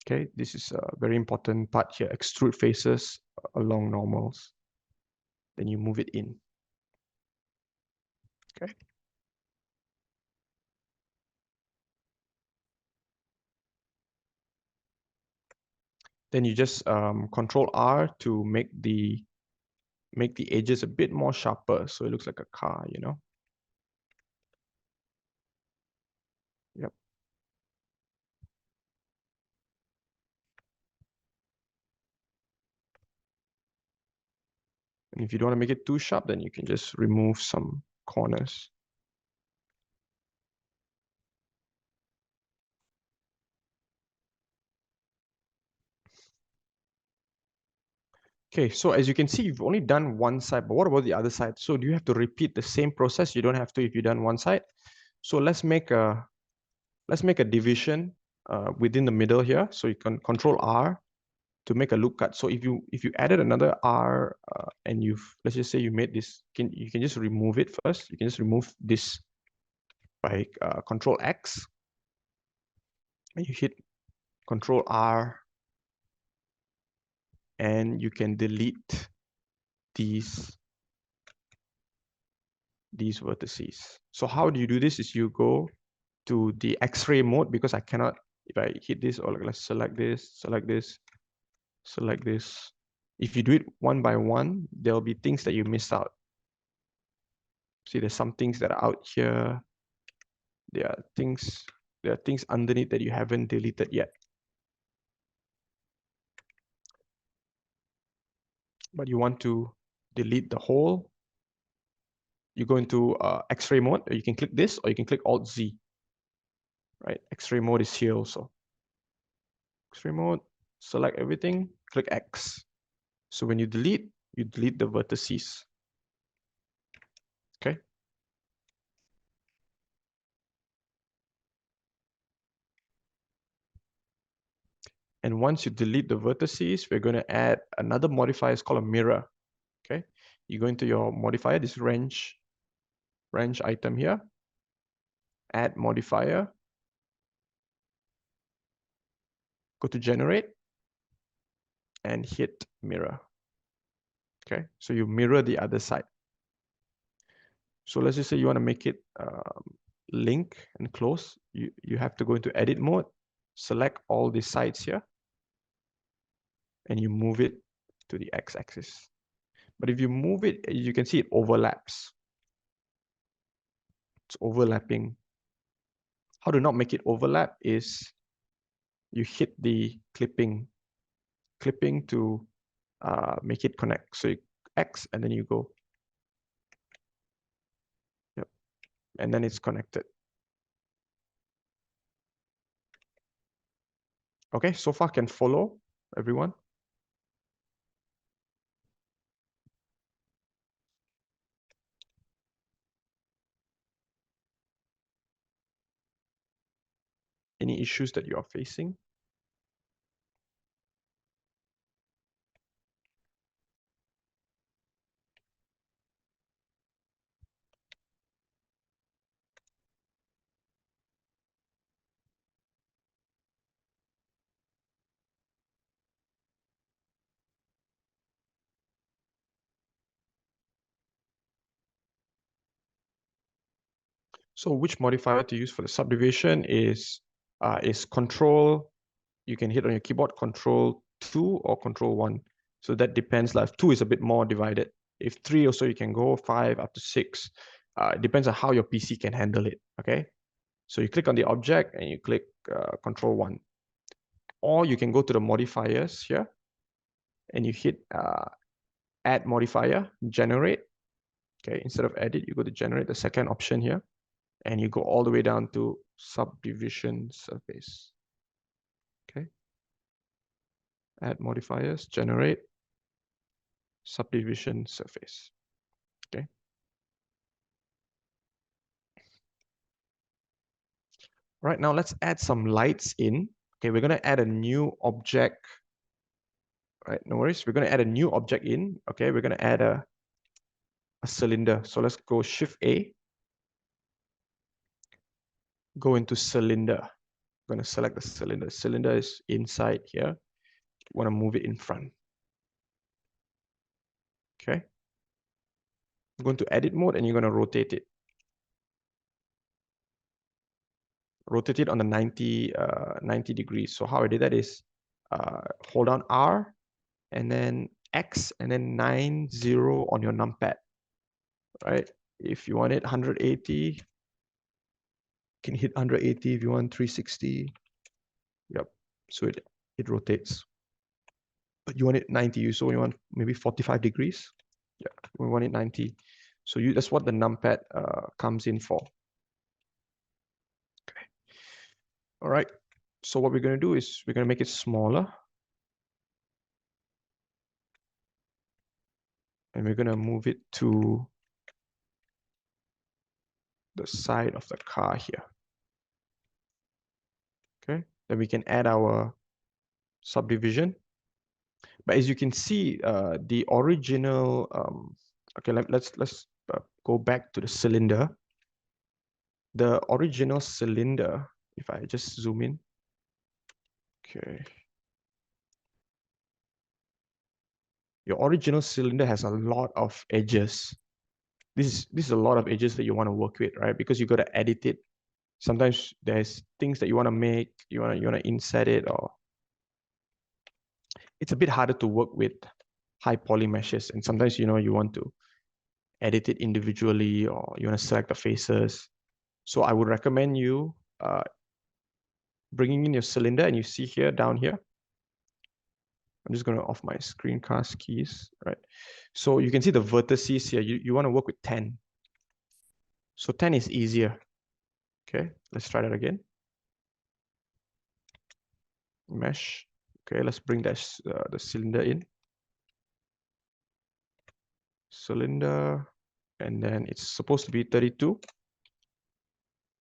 Okay, this is a very important part here. Extrude faces along normals. Then you move it in. Okay. Then you just Control R to make the edges a bit more sharper, so it looks like a car, you know. Yep. And if you don't want to make it too sharp, then you can just remove some corners. Okay, so as you can see, you've only done one side, but what about the other side? So do you have to repeat the same process? You don't have to if you've done one side. So let's make a division within the middle here. So you can Control R to make a loop cut. So if you added another R and let's just say you made this, you can just remove it first. You can just remove this by Control X, and you hit Control R, and you can delete these vertices. So how do you do this? Is you go to the X-ray mode, because I cannot, if I hit this, or let's select this, select this, select this. If you do it one by one, there'll be things that you miss out. See, there's some things that are out here. There are things underneath that you haven't deleted yet. But you want to delete the whole. You go into X-ray mode, or you can click this, or you can click Alt-Z. Right, X-ray mode is here also. X-ray mode, select everything, click X. So when you delete the vertices. Okay. And once you delete the vertices, we're going to add another modifier. It's called a mirror. Okay. You go into your modifier, this wrench item here, add modifier, go to generate, and hit mirror. Okay. So you mirror the other side. So let's just say you want to make it link and close. You have to go into edit mode, select all the sides here, and you move it to the x-axis. But if you move it, you can see it overlaps. It's overlapping. How to not make it overlap is you hit the clipping to make it connect. So you X and then you go. Yep. And then it's connected. Okay, so far can follow everyone? Any issues that you are facing? So which modifier to use for the subdivision is control. You can hit on your keyboard Control 2 or Control 1. So that depends. Like 2 is a bit more divided. If 3 also, you can go 5 up to 6. It depends on how your PC can handle it. Okay. So you click on the object and you click Control 1. Or you can go to the modifiers here and you hit add modifier, generate. Okay, instead of edit, you go to generate, the second option here, and you go all the way down to subdivision surface. Okay. Add modifiers, generate, subdivision surface. Okay. Right now, let's add some lights in. Okay, we're going to add a new object. Right, no worries. We're going to add a new object in. Okay, we're going to add a cylinder. So let's go Shift A. Go into cylinder. I'm going to select the cylinder. Cylinder is inside here. You want to move it in front. Okay. I'm going to edit mode and you're going to rotate it. Rotate it on the 90 degrees. So how I did that is hold down R and then X and then 90 on your numpad, right? If you want it 180, you can hit 180. If you want 360, yep. So it rotates. But you want it 90, so you want maybe 45 degrees. Yeah, we want it 90. So that's what the numpad comes in for. Okay. All right. So what we're going to do is we're going to make it smaller. And we're going to move it to the side of the car here. Okay. Then we can add our subdivision. But as you can see, the original, okay, let's go back to the cylinder. The original cylinder, if I just zoom in, okay. Your original cylinder has a lot of edges. This is a lot of edges that you want to work with, right? Because you got to edit it. Sometimes there's things that you want to make, you want to insert it, or it's a bit harder to work with high poly meshes. And sometimes, you want to edit it individually, or you want to select the faces. So I would recommend you bringing in your cylinder, and you see here, down here, I'm just going to off my screencast keys, right? So you can see the vertices here. You want to work with 10. So 10 is easier. Okay, let's try that again. Mesh. Okay, let's bring that the cylinder in. Cylinder, and then it's supposed to be 32,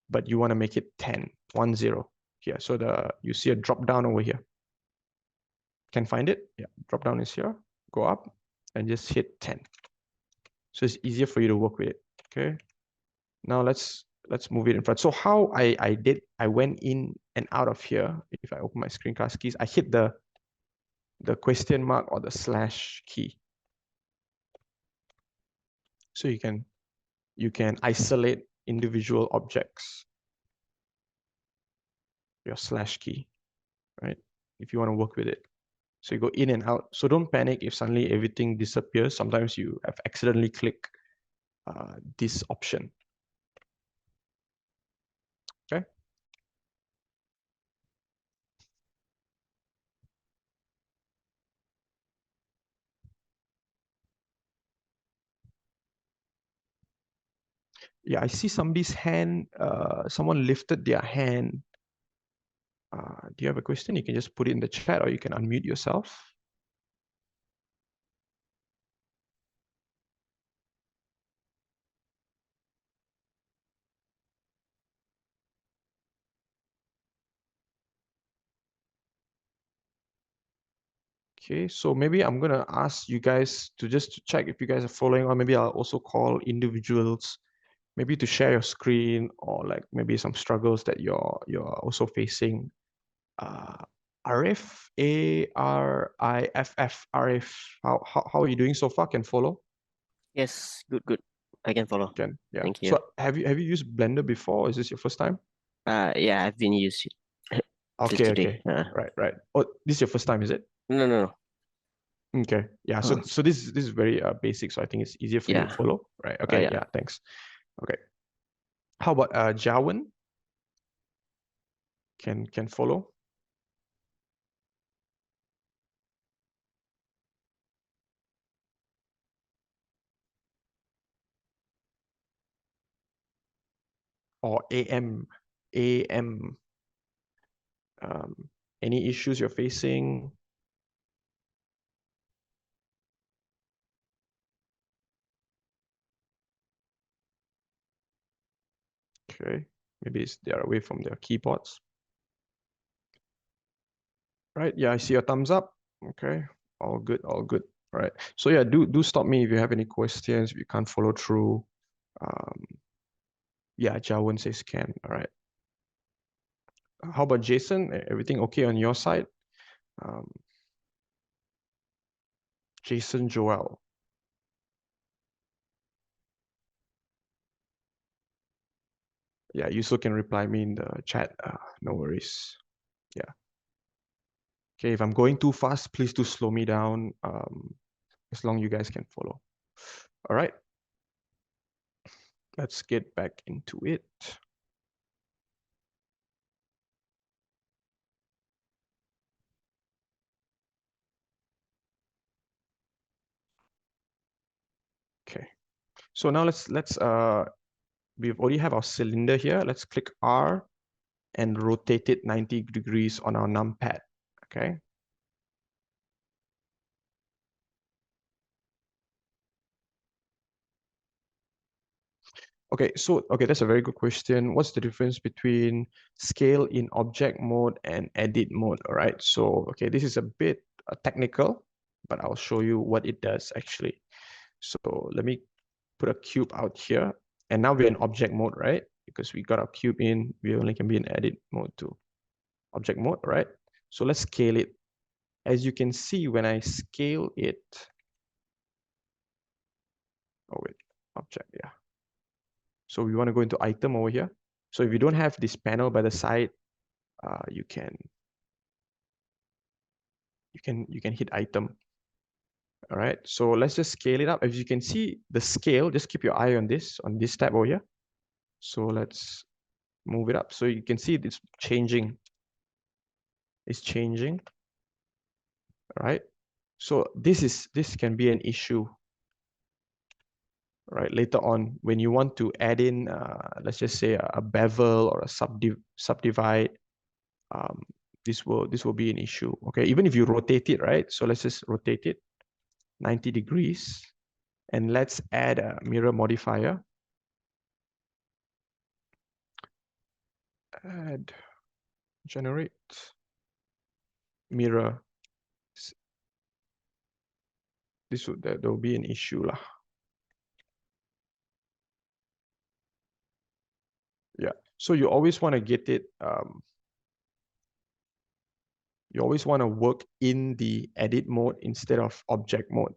but you want to make it 10, 10 here. So you see a drop down over here. Can find it? Yeah, drop down is here. Go up and just hit 10. So it's easier for you to work with it. Okay. Now let's move it in front. So how I went in and out of here. If I open my screencast keys, I hit the question mark or the slash key. So you can isolate individual objects. Your slash key, right? If you want to work with it. So you go in and out. So don't panic if suddenly everything disappears. Sometimes you have accidentally clicked this option. Okay. Yeah, I see somebody's hand. Someone lifted their hand. Do you have a question? You can just put it in the chat, or you can unmute yourself. Okay, so maybe I'm gonna ask you guys to just check if you guys are following, or maybe I'll also call individuals, maybe to share your screen, or like maybe some struggles that you're also facing. Arif, Ariff, Arif, how are you doing so far? Can follow?
Yes, good. I can follow.
Can, yeah.
Thank you.
So have you used Blender before? Is this your first time?
Yeah, I've been used it
Okay,
today.
right. Oh, this is your first time, is it?
No.
Okay, yeah. So this is very basic. So I think it's easier for you to follow, right? Okay, yeah. Thanks. Okay. How about Jawan? Can follow? Or AM. Any issues you're facing? Okay, maybe they're away from their keyboards. Right, yeah, I see a thumbs up. Okay, all good. All right. So yeah, do stop me if you have any questions, if you can't follow through. Yeah, Jawan says can. All right. How about Jason? Everything okay on your side? Jason Joel. Yeah, you still can reply me in the chat. No worries. Yeah. Okay, if I'm going too fast, please do slow me down, as long as you guys can follow. All right, let's get back into it. Okay, so now we've already have our cylinder here. Let's click R and rotate it 90 degrees on our numpad. Okay. Okay, so that's a very good question. What's the difference between scale in object mode and edit mode? All right, so okay, this is a bit technical, but I'll show you what it does actually. So let me put a cube out here, and now we're in object mode, right? Because we got our cube in, we only can be in edit mode too. Object mode, right? So let's scale it. As you can see, when I scale it, oh wait, object, yeah. So we want to go into item over here. So if you don't have this panel by the side, you can hit item. All right, so let's just scale it up. As you can see, the scale, just keep your eye on this tab over here. So let's move it up. So you can see it's changing. It's changing. All right. So this can be an issue, right? Later on, when you want to add in, let's just say a bevel or a subdivide, this will be an issue. Okay, even if you rotate it, right? So let's just rotate it 90 degrees, and let's add a mirror modifier. Add generate mirror. There will be an issue lah. Yeah, so you always want to get it. You always want to work in the edit mode instead of object mode.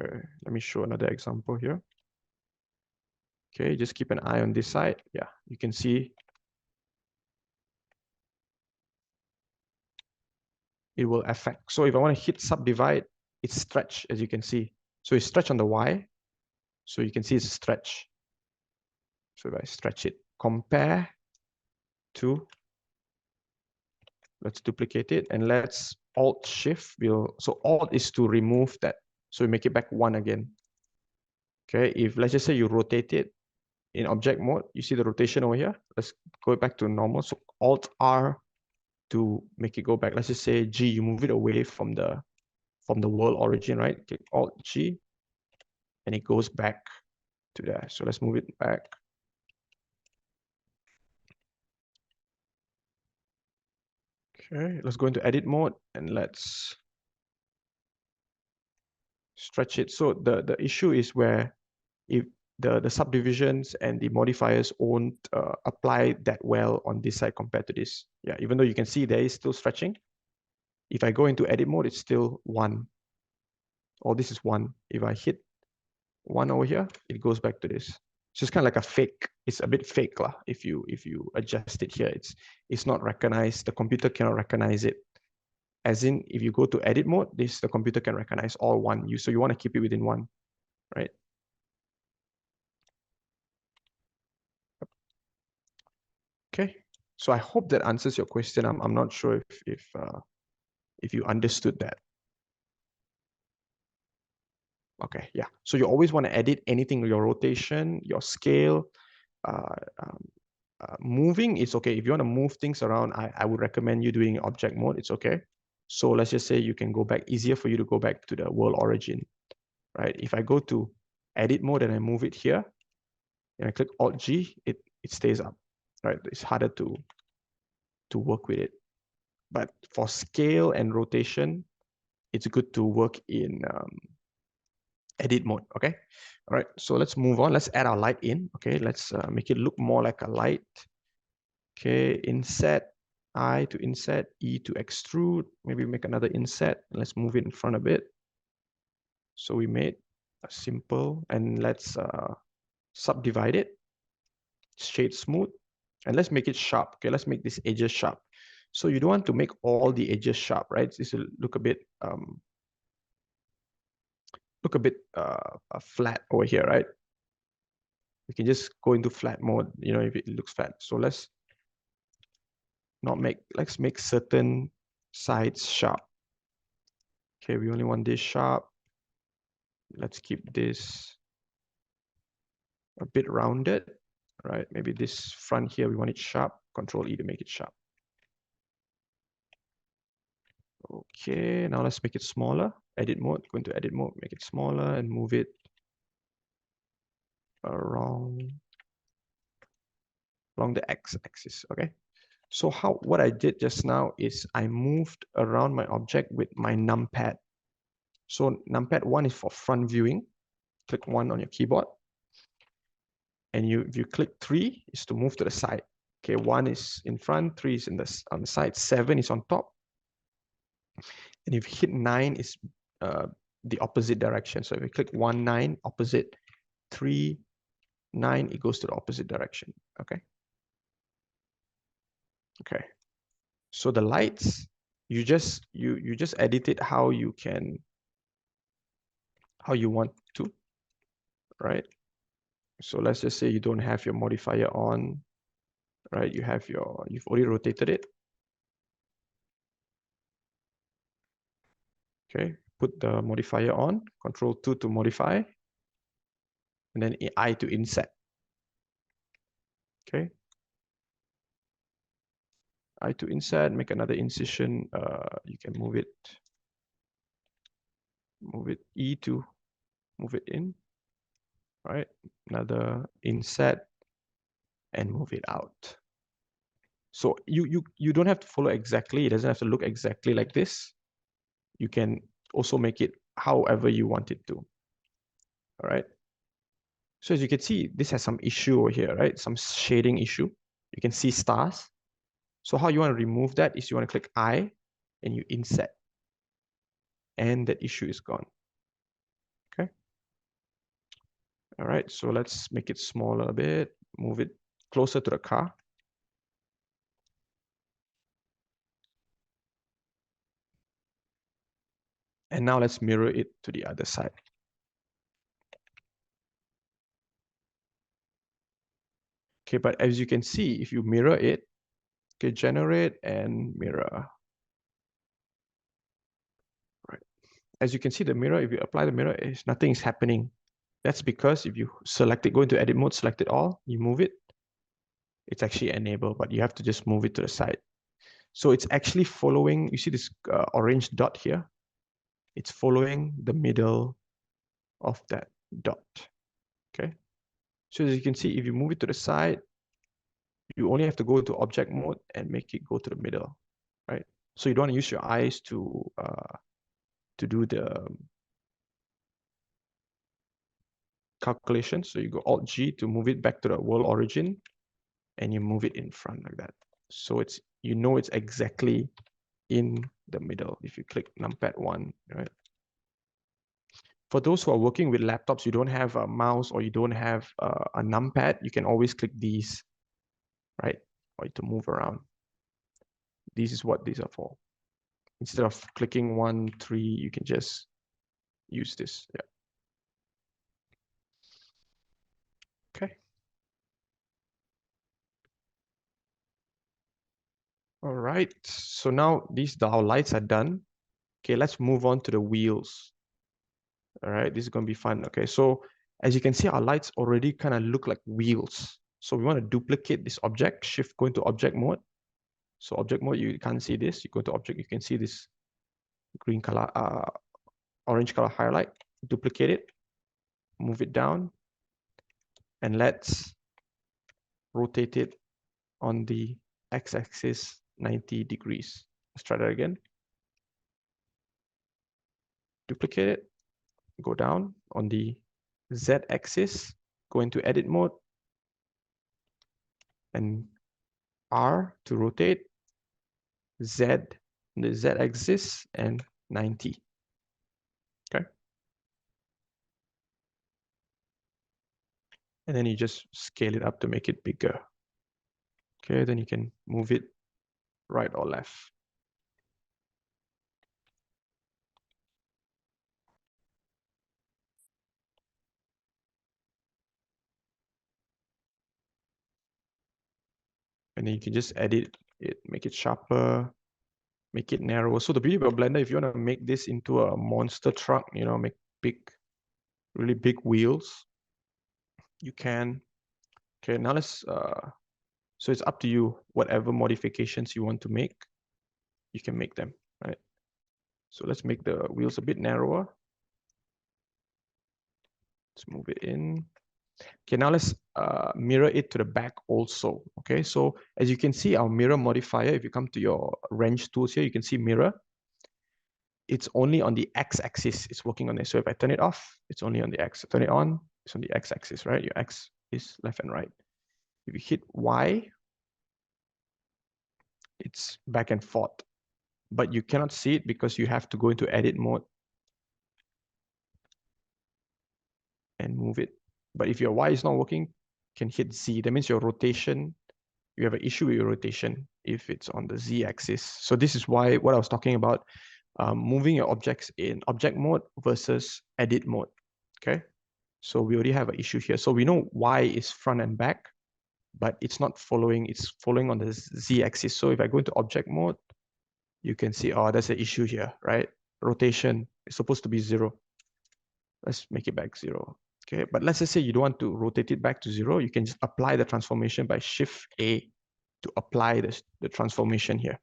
Okay, let me show another example here. Okay, just keep an eye on this side. Yeah, you can see it will affect. So if I want to hit subdivide, it's stretched, as you can see. So it's stretched on the Y. So you can see it's stretched. So if I stretch it, compare to, let's duplicate it and let's Alt Shift. So Alt is to remove that. So we make it back 1 again. Okay, if let's just say you rotate it in object mode, you see the rotation over here. Let's go back to normal. So Alt R to make it go back. Let's just say G, you move it away from the world origin, right? Click Alt G, and it goes back to there. So let's move it back. Okay, let's go into edit mode and let's stretch it. So the issue is where if the subdivisions and the modifiers won't apply that well on this side compared to this. Yeah, even though you can see there is still stretching. If I go into edit mode, it's still 1. Or this is 1. If I hit 1 over here, it goes back to this. It's just kind of like a fake. It's a bit fake lah. If you adjust it here, it's not recognized. The computer cannot recognize it. As in, if you go to edit mode, the computer can recognize all 1. So you want to keep it within 1, right? Okay. So I hope that answers your question. I'm not sure if you understood that. Okay, yeah. So you always want to edit anything, your rotation, your scale, moving is okay. If you want to move things around, I would recommend you doing object mode. It's okay. So let's just say you can go back, easier for you to go back to the world origin, right? If I go to edit mode and I move it here, and I click Alt G, it stays up, right? It's harder to work with it. But for scale and rotation, it's good to work in edit mode, okay? All right, so let's move on. Let's add our light in, okay? Let's make it look more like a light. Okay, inset, I to inset, E to extrude. Maybe make another inset. Let's move it in front a bit. So we made a simple, and let's subdivide it. Shade smooth, and let's make it sharp. Okay, let's make these edges sharp. So you don't want to make all the edges sharp, right? This will look a bit flat over here, right? We can just go into flat mode, you know, if it looks flat. So let's make certain sides sharp. Okay, we only want this sharp. Let's keep this a bit rounded, right? Maybe this front here, we want it sharp. Control E to make it sharp. Okay, now let's make it smaller. Edit mode, go into edit mode, make it smaller and move it along the x-axis, okay? So what I did just now is I moved around my object with my numpad. So numpad 1 is for front viewing. Click 1 on your keyboard. And if you click 3 is to move to the side. Okay, 1 is in front, 3 is on the side, 7 is on top. And if you hit 9 is the opposite direction. So if you click 1, 9, opposite, 3, 9, it goes to the opposite direction. Okay. Okay. So the lights, you just edit it how you want to, right? So let's just say you don't have your modifier on, right? You've already rotated it. Okay, put the modifier on, Control 2 to modify, and then I to inset. Okay. I to insert, make another incision. You can move it E to move it in, right? Another inset and move it out. So you don't have to follow exactly. It doesn't have to look exactly like this. You can also make it however you want it to. All right. So as you can see, this has some issue over here, right? Some shading issue. You can see stars. So how you want to remove that is you want to click I and you inset. And that issue is gone. Okay. All right, so let's make it smaller a bit, move it closer to the car. And now let's mirror it to the other side. Okay, but as you can see, if you mirror it, okay, generate and mirror. Right. As you can see, the mirror, if you apply the mirror, nothing is happening. That's because if you select it, go into edit mode, select it all, you move it, it's actually enabled, but you have to just move it to the side. So it's actually following, you see this orange dot here? It's following the middle of that dot, okay? So as you can see, if you move it to the side, you only have to go to object mode and make it go to the middle, right? So you don't want to use your eyes to do the calculation. So you go Alt G to move it back to the world origin, and you move it in front like that. So it's it's exactly in the middle if you click numpad 1, right? For those who are working with laptops, you don't have a mouse or you don't have a numpad, you can always click these, right? Or to move around. This is what these are for. Instead of clicking 1, 3, you can just use this. Yeah. Okay. All right. So now our lights are done. Okay, let's move on to the wheels. All right, this is going to be fun. Okay, so as you can see, our lights already kind of look like wheels. So we want to duplicate this object, shift, go into object mode. So object mode, you can't see this. You go to object, you can see this green color, orange color highlight. Duplicate it, move it down, and let's rotate it on the x-axis 90 degrees. Let's try that again. Duplicate it, go down on the z-axis, go into edit mode, and R to rotate, Z, the z-axis, and 90. Okay. And then you just scale it up to make it bigger. Okay, then you can move it, right or left. And then you can just edit it, make it sharper, make it narrower. So the beauty about Blender, if you want to make this into a monster truck, you know, make big, really big wheels, you can. Okay, now let's, so it's up to you, whatever modifications you want to make, you can make them, right? So let's make the wheels a bit narrower. Let's move it in. Okay, now let's mirror it to the back also. Okay, so as you can see, our mirror modifier, if you come to your wrench tools here, you can see mirror. It's only on the x-axis, it's working on it. So if I turn it off, it's only on the x. Turn it on, it's on the x-axis, right? Your x is left and right. If you hit Y, it's back and forth. But you cannot see it because you have to go into edit mode and move it. But if your Y is not working, you can hit Z. That means your rotation, you have an issue with your rotation if it's on the Z axis. So this is why what I was talking about, moving your objects in object mode versus edit mode. Okay. So we already have an issue here. So we know Y is front and back, but it's not following, it's following on the Z axis. So if I go into object mode, you can see, oh, there's an issue here, right? Rotation is supposed to be 0. Let's make it back 0. Okay, but let's just say you don't want to rotate it back to 0. You can just apply the transformation by Shift A to apply the transformation here.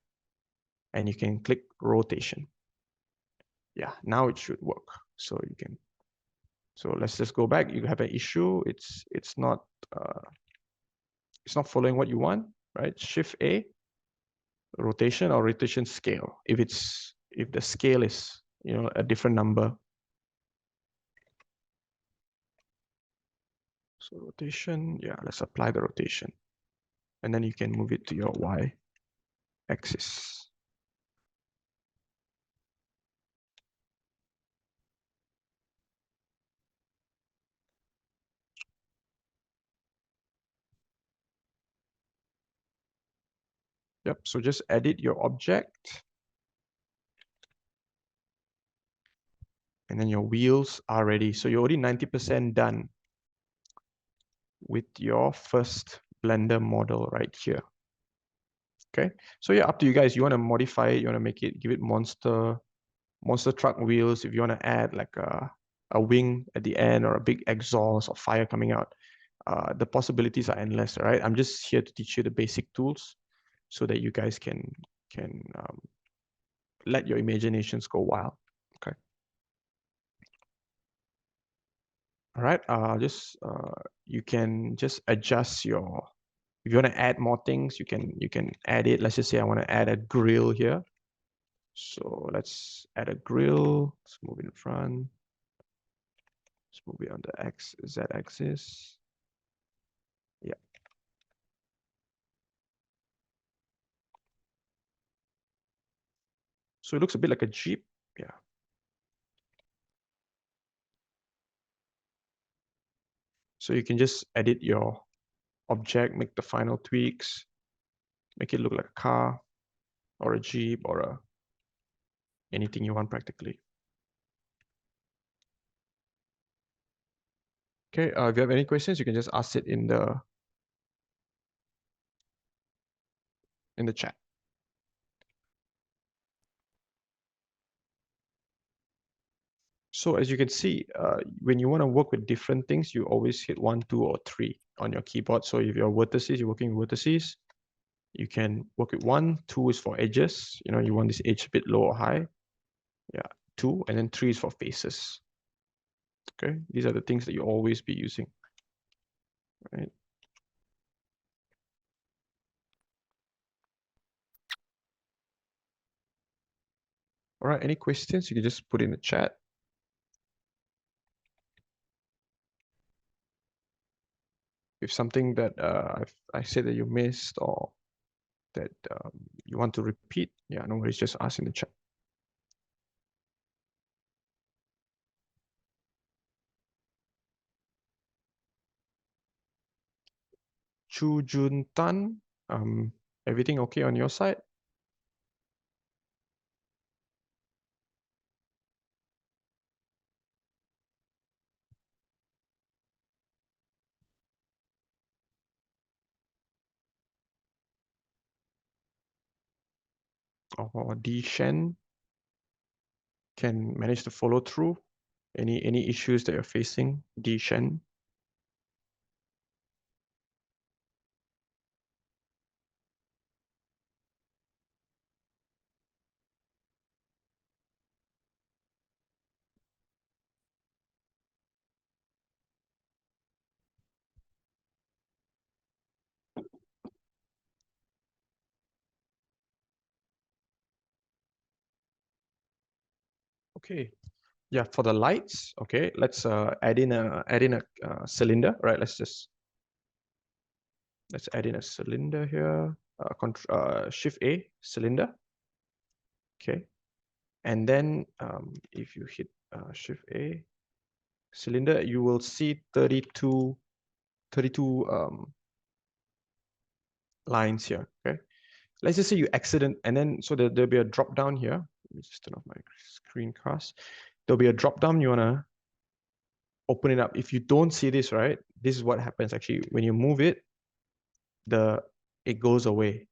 And you can click rotation. Yeah, now it should work. So you can, so let's just go back. You have an issue. It's not following what you want, right? Shift A, rotation or rotation scale. If the scale is, you know, a different number. So rotation, yeah, let's apply the rotation. And then you can move it to your Y axis. Yep, so just edit your object. And then your wheels are ready. So you're already 90% done with your first Blender model right here. Okay, so yeah, up to you guys. You want to modify it, you want to make it, give it monster truck wheels. If you want to add like a wing at the end or a big exhaust or fire coming out, the possibilities are endless, right? I'm just here to teach you the basic tools so that you guys can let your imaginations go wild. Okay. All right. You can just adjust your. If you want to add more things, you can add it. Let's just say I want to add a grill here. So let's add a grill. Let's move it in front. Let's move it on the Z axis. Yeah. So it looks a bit like a Jeep. Yeah. So you can just edit your object, make the final tweaks, make it look like a car or a Jeep or anything you want practically. Okay, if you have any questions, you can just ask it in the chat. So as you can see, when you want to work with different things, you always hit 1, 2, or 3 on your keyboard. So if you're vertices, you're working with vertices, you can work with 1, 2 is for edges. You know, you want this edge a bit low or high. Yeah, 2, and then 3 is for faces. Okay, these are the things that you always be using, right? All right, any questions? You can just put in the chat. If something that I said that you missed or that you want to repeat, yeah, no worries, just ask in the chat. Chu Jun Tan, everything okay on your side? or DShen can manage to follow through. Any issues that you're facing, DShen? Okay, yeah, for the lights, okay, let's add in a cylinder, right? Let's add in a cylinder here. Shift A, cylinder. Okay, and then if you hit Shift A, cylinder, you will see 32 lines here. Okay, let's just say you accident, and then so there'll be a drop down here. Let me just turn off my screencast. There'll be a drop down. You wanna open it up. If you don't see this, right, this is what happens actually when you move it. It goes away,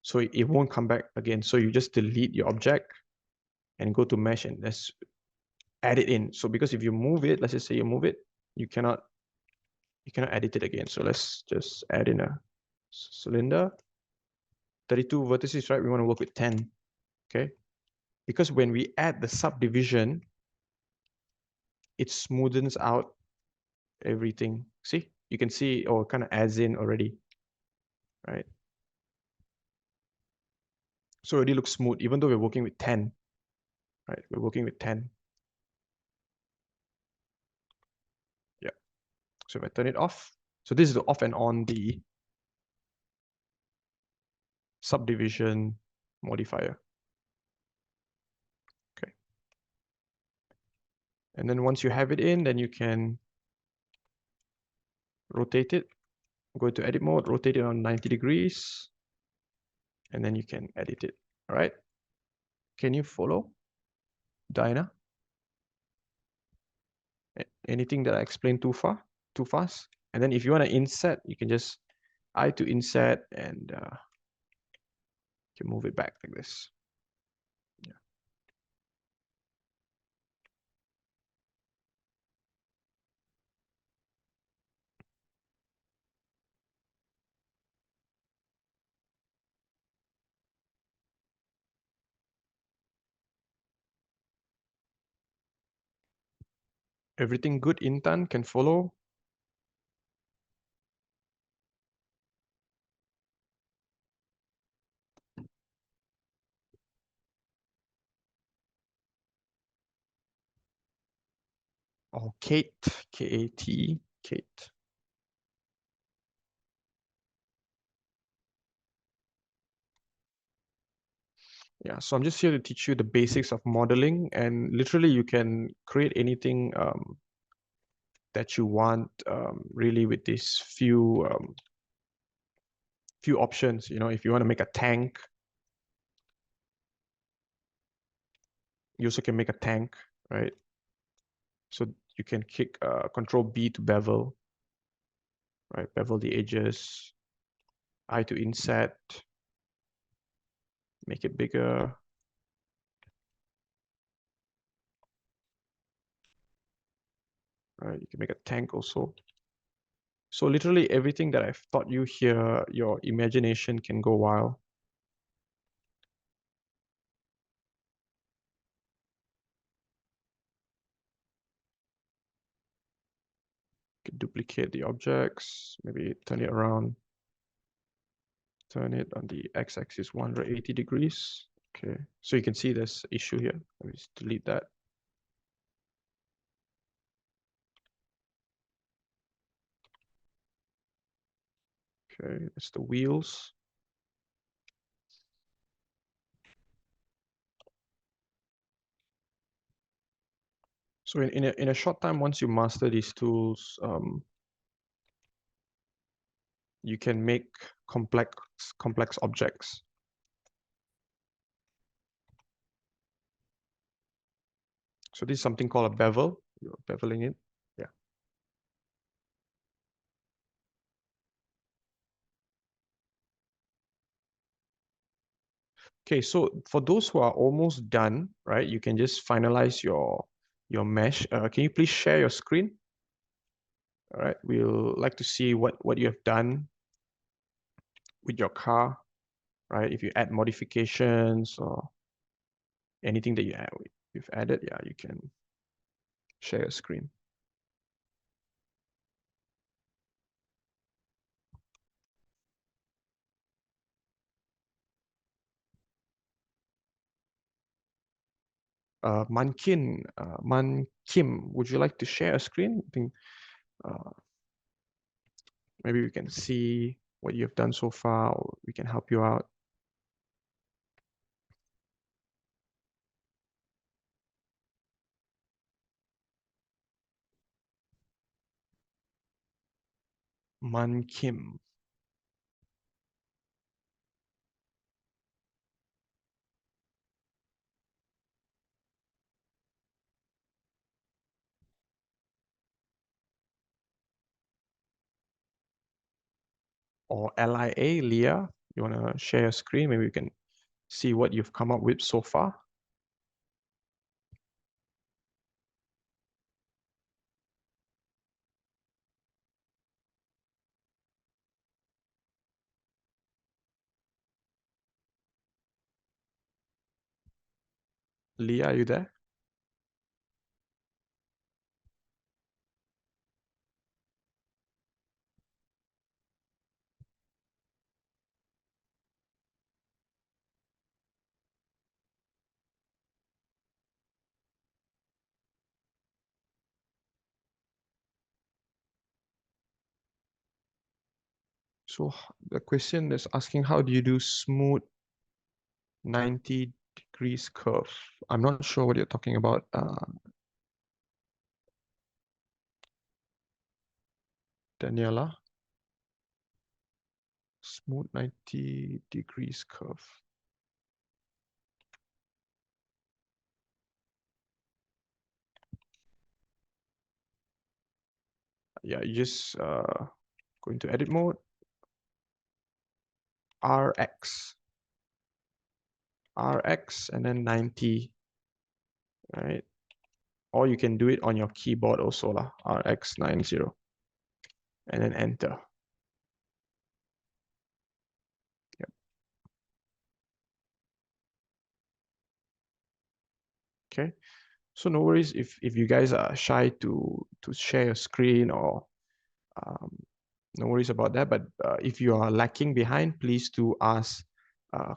so it won't come back again. So you just delete your object and go to mesh and let's add it in. So because if you move it, let's just say you move it, you cannot edit it again. So let's just add in a cylinder. 32 vertices, right? We want to work with 10. Okay, because when we add the subdivision, it smoothens out everything. See, you can see, or kind of adds in already, right? So it already looks smooth, even though we're working with 10, right? We're working with 10. Yeah. So if I turn it off, so this is the off and on the subdivision modifier. Okay. And then once you have it in, then you can rotate it. Go to edit mode, rotate it on 90 degrees, and then you can edit it. All right. Can you follow, Dinah? Anything that I explained too fast? And then if you want to inset, you can just I to inset and you can move it back like this. Yeah. Everything good, Intan? Can follow? Oh, Kate, K-A-T, Kate. Yeah, so I'm just here to teach you the basics of modeling, and literally you can create anything that you want really with these few options. You know, if you want to make a tank, you also can make a tank, right? So you can kick Control B to bevel, right? Bevel the edges, I to inset, make it bigger. Right, you can make a tank also. So literally everything that I've taught you here, your imagination can go wild. You can duplicate the objects, maybe turn it around. Turn it on the x-axis 180 degrees. Okay, so you can see this issue here. Let me just delete that. Okay, that's the wheels. So in a short time, once you master these tools, you can make complex objects. So this is something called a bevel. You're beveling it. Yeah. Okay, so for those who are almost done, right, you can just finalize your mesh. Can you please share your screen? All right, we'll like to see what you have done with your car, right? If you add modifications or anything that you've added, yeah, you can share your screen. Man Kim, would you like to share a screen? I think maybe we can see what you've done so far, or we can help you out. Man Kim. Or LIA, Leah, you want to share your screen? Maybe we can see what you've come up with so far. Leah, are you there? So the question is asking, how do you do smooth 90 degrees curve? I'm not sure what you're talking about. Daniela, smooth 90 degrees curve. Yeah, you just go into edit mode, RX, and then 90, right? Or you can do it on your keyboard also, lah, RX 90, and then enter. Yep. Okay. So no worries if you guys are shy to share your screen, or no worries about that. But if you are lacking behind, please do ask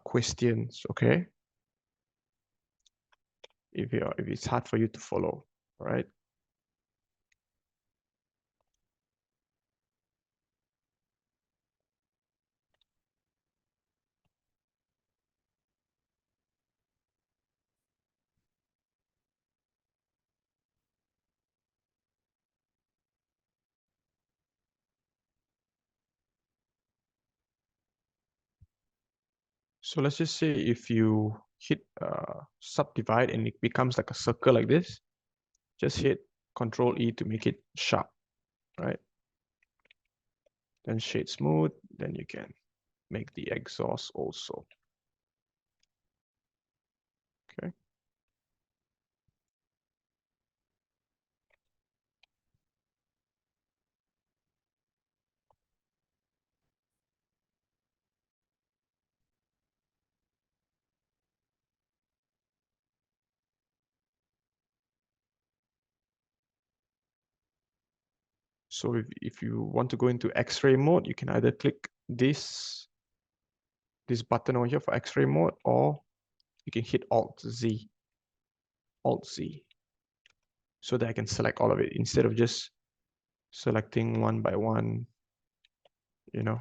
questions. Okay. If it's hard for you to follow, all right. So let's just say if you hit subdivide and it becomes like a circle like this, just hit Control E to make it sharp, right? Then shade smooth, then you can make the exhaust also. Okay. So if you want to go into X-ray mode, you can either click this button over here for X-ray mode, or you can hit Alt Z, so that I can select all of it instead of just selecting one by one, you know,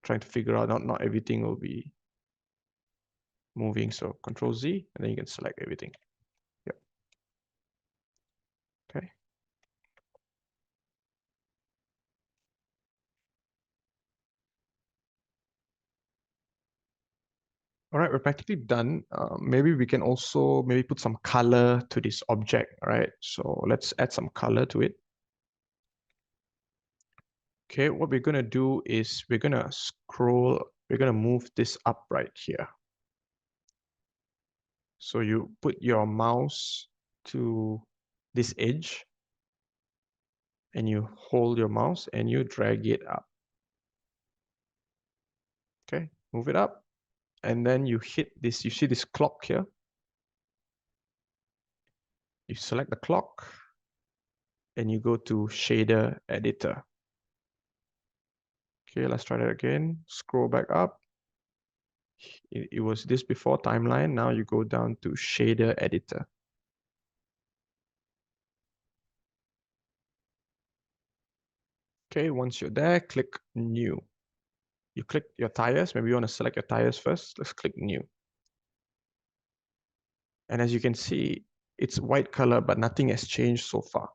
trying to figure out not everything will be moving. So Control Z, and then you can select everything. Yep. Okay. All right, we're practically done. Maybe we can also maybe put some color to this object. All right, so let's add some color to it. Okay, what we're gonna do is we're gonna move this up right here. So you put your mouse to this edge and you hold your mouse and you drag it up. Okay, move it up. And then you hit this, you see this clock here? You select the clock and you go to shader editor. Okay, let's try that again. Scroll back up. It was this before timeline. Now you go down to shader editor. Okay, once you're there, click new. You click your tires. Maybe you want to select your tires first. Let's click new. And as you can see, it's white color, but nothing has changed so far.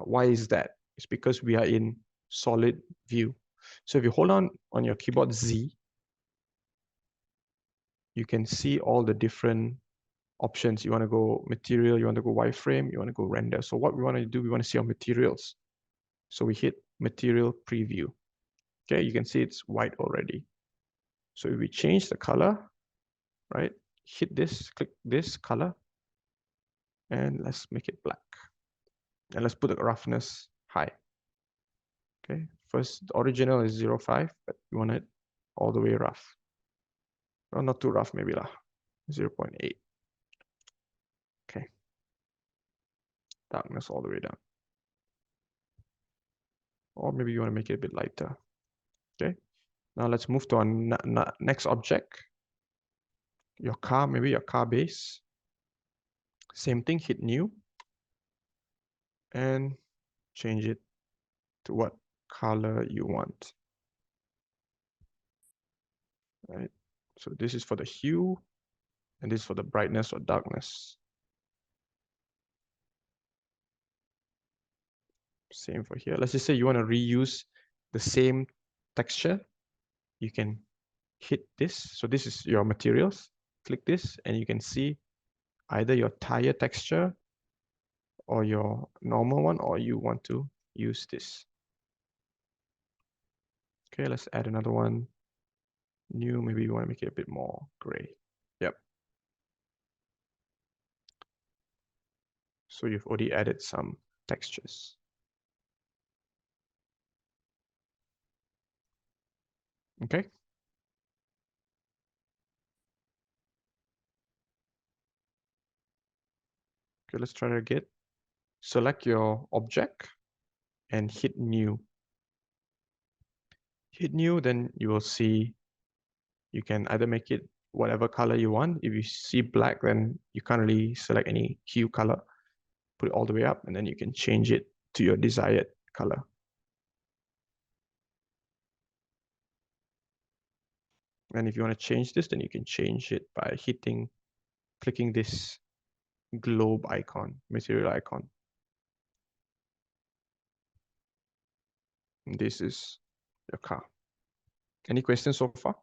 Why is that? It's because we are in solid view. So if you hold on your keyboard Z, you can see all the different options. You want to go material, you want to go wireframe, you want to go render. So what we want to do, we want to see our materials. So we hit material preview. Okay, you can see it's white already. So if we change the color, right, hit this, click this color, and let's make it black. And let's put the roughness high. Okay, first the original is 0.5, but we want it all the way rough. Well, not too rough, maybe lah. 0.8. Okay. Darkness all the way down. Or maybe you want to make it a bit lighter. Okay. Now let's move to our next object. Your car, maybe your car base. Same thing, hit new. And change it to what color you want. Right. So this is for the hue, and this is for the brightness or darkness. Same for here. Let's just say you want to reuse the same texture. You can hit this. So this is your materials. Click this and you can see either your tire texture or your normal one, or you want to use this. Okay, let's add another one. New, maybe you want to make it a bit more gray. Yep. So you've already added some textures. Okay. Okay, let's try it again. Select your object and hit new. Hit new, then you will see you can either make it whatever color you want. If you see black, then you can't really select any hue color. Put it all the way up, and then you can change it to your desired color. And if you want to change this, then you can change it by clicking this globe icon, material icon. And this is your car. Any questions so far?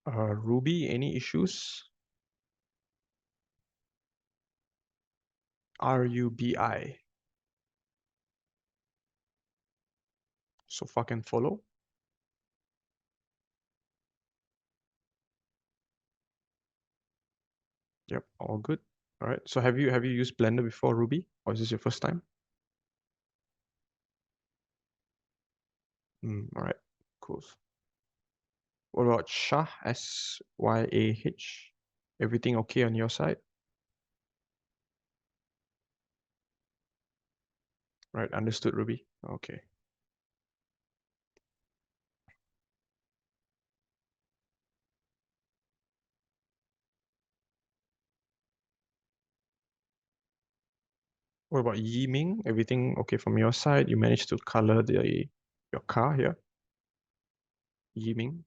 Ruby, any issues? RUBI. So far can follow. Yep, all good. All right. So have you used Blender before, Ruby, or is this your first time? All right, cool. What about Shah, SYAH? Everything okay on your side? Right, understood, Ruby. Okay. What about Yiming? Everything okay from your side? You managed to color your car here? Yiming?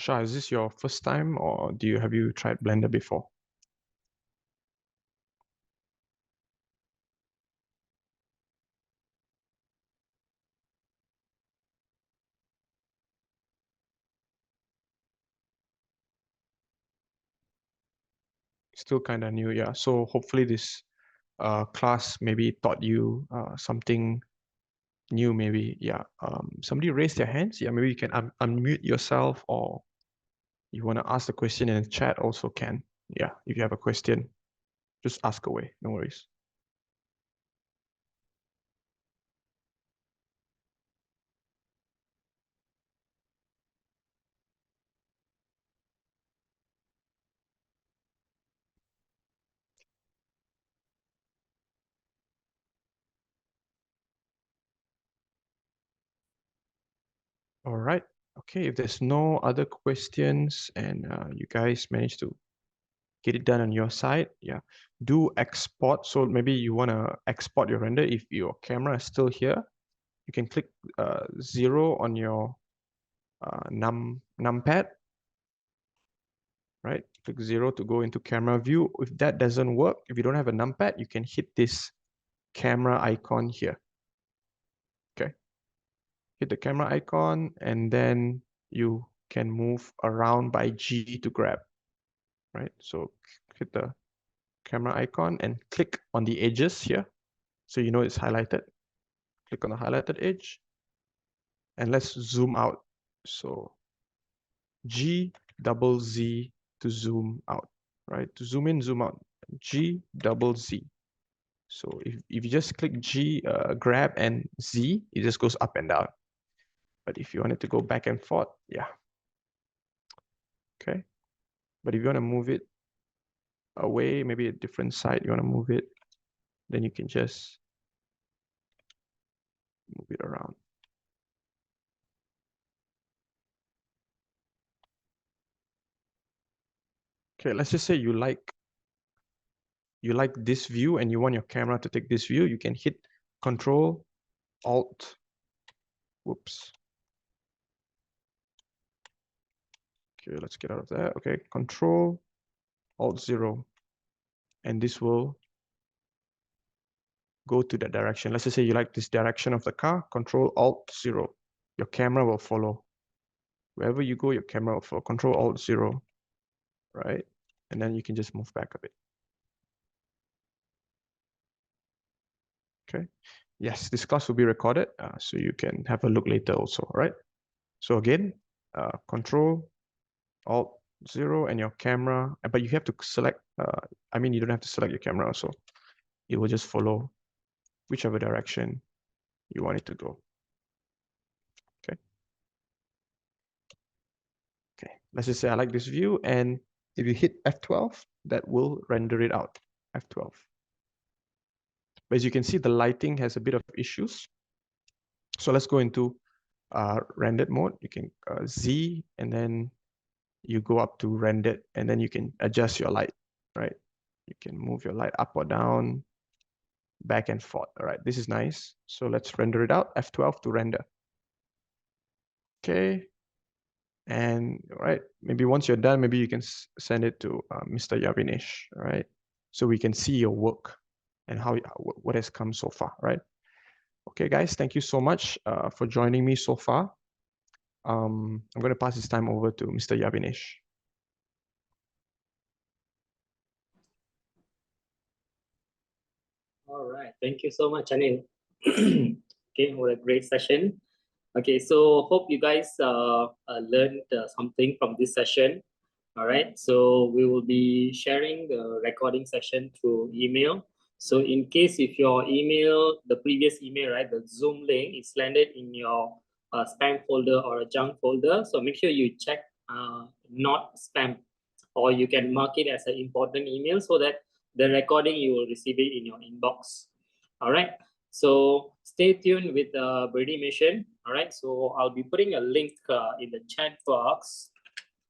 Shah, is this your first time or have you tried Blender before? Still kind of new, yeah. So hopefully this class maybe taught you something new, maybe. Yeah. Somebody raised their hands. Yeah, maybe you can unmute yourself, or you want to ask the question in the chat also can. Yeah, if you have a question, just ask away. No worries. All right. Okay, if there's no other questions and you guys managed to get it done on your side, yeah, do export. So maybe you want to export your render. If your camera is still here, you can click 0 on your numpad, right? Click 0 to go into camera view. If that doesn't work, if you don't have a numpad, you can hit this camera icon here. Okay. Hit the camera icon, and then you can move around by G to grab, right? So hit the camera icon and click on the edges here. So you know it's highlighted. Click on the highlighted edge, and let's zoom out. So G double Z to zoom out, right? To zoom in, zoom out, G double Z. So if you just click G, grab, and Z, it just goes up and down. But if you want it to go back and forth, yeah. Okay. But if you want to move it away, maybe a different side, you want to move it, then you can just move it around. Okay, let's just say you like this view and you want your camera to take this view, you can hit Control Alt. Whoops. Okay, let's get out of that. Okay, Control Alt 0, and this will go to that direction. Let's just say you like this direction of the car. Control Alt 0. Your camera will follow. Wherever you go, your camera will follow. Control Alt 0, right? And then you can just move back a bit. Okay. Yes, this class will be recorded, so you can have a look later also, all right? So again, Control Alt 0 and your camera, but you have to select, I mean, you don't have to select your camera also. It will just follow whichever direction you want it to go. Okay. Okay, let's just say I like this view, and if you hit F12, that will render it out, F12. But as you can see, the lighting has a bit of issues. So let's go into rendered mode. You can Z, and then you go up to rendered, and then you can adjust your light, right? You can move your light up or down, back and forth. All right, this is nice. So let's render it out, F12 to render. Okay. And all right, maybe once you're done, maybe you can send it to Mr. Yavinesh, all right? So we can see your work and how what has come so far, right? Okay, guys, thank you so much for joining me so far. I'm going to pass this time over to Mr. Yavinesh.
All right, thank you so much, Anil. Okay, what a great session. Okay, so hope you guys learned something from this session. All right, so we will be sharing the recording session through email. So in case if your email, the previous email, right, the Zoom link is landed in your spam folder or a junk folder, so make sure you check not spam, or you can mark it as an important email so that the recording you will receive it in your inbox. All right, so stay tuned with the Brady Mission. All right, so I'll be putting a link in the chat box.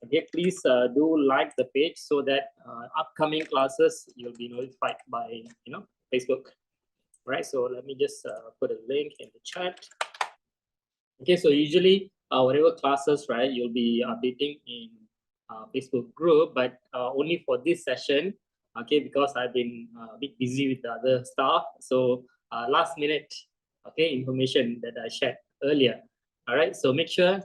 Okay, please do like the page so that upcoming classes you'll be notified by Facebook. Right, so let me just put a link in the chat. Okay, so usually whatever classes, right, you'll be updating in Facebook group, but only for this session, okay, because I've been a bit busy with the other stuff. So last minute, okay, information that I shared earlier. All right, so make sure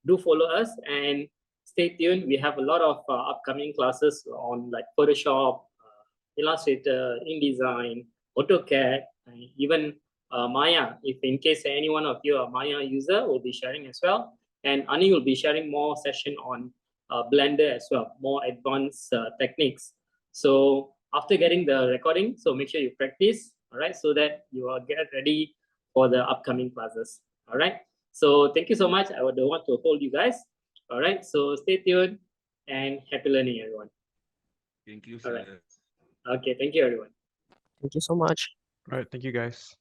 do follow us and stay tuned. We have a lot of upcoming classes on like Photoshop, Illustrator, InDesign, AutoCAD, and even Maya. If in case any one of you are Maya user, we'll be sharing as well. And Ani will be sharing more session on Blender as well, more advanced techniques. So after getting the recording, so make sure you practice, all right, so that you are get ready for the upcoming classes. All right. So thank you so much. I would want to hold you guys. All right. So stay tuned and happy learning, everyone.
Thank you,
All right.
sir.
Okay. Thank you, everyone.
Thank you so much.
All right, thank you guys.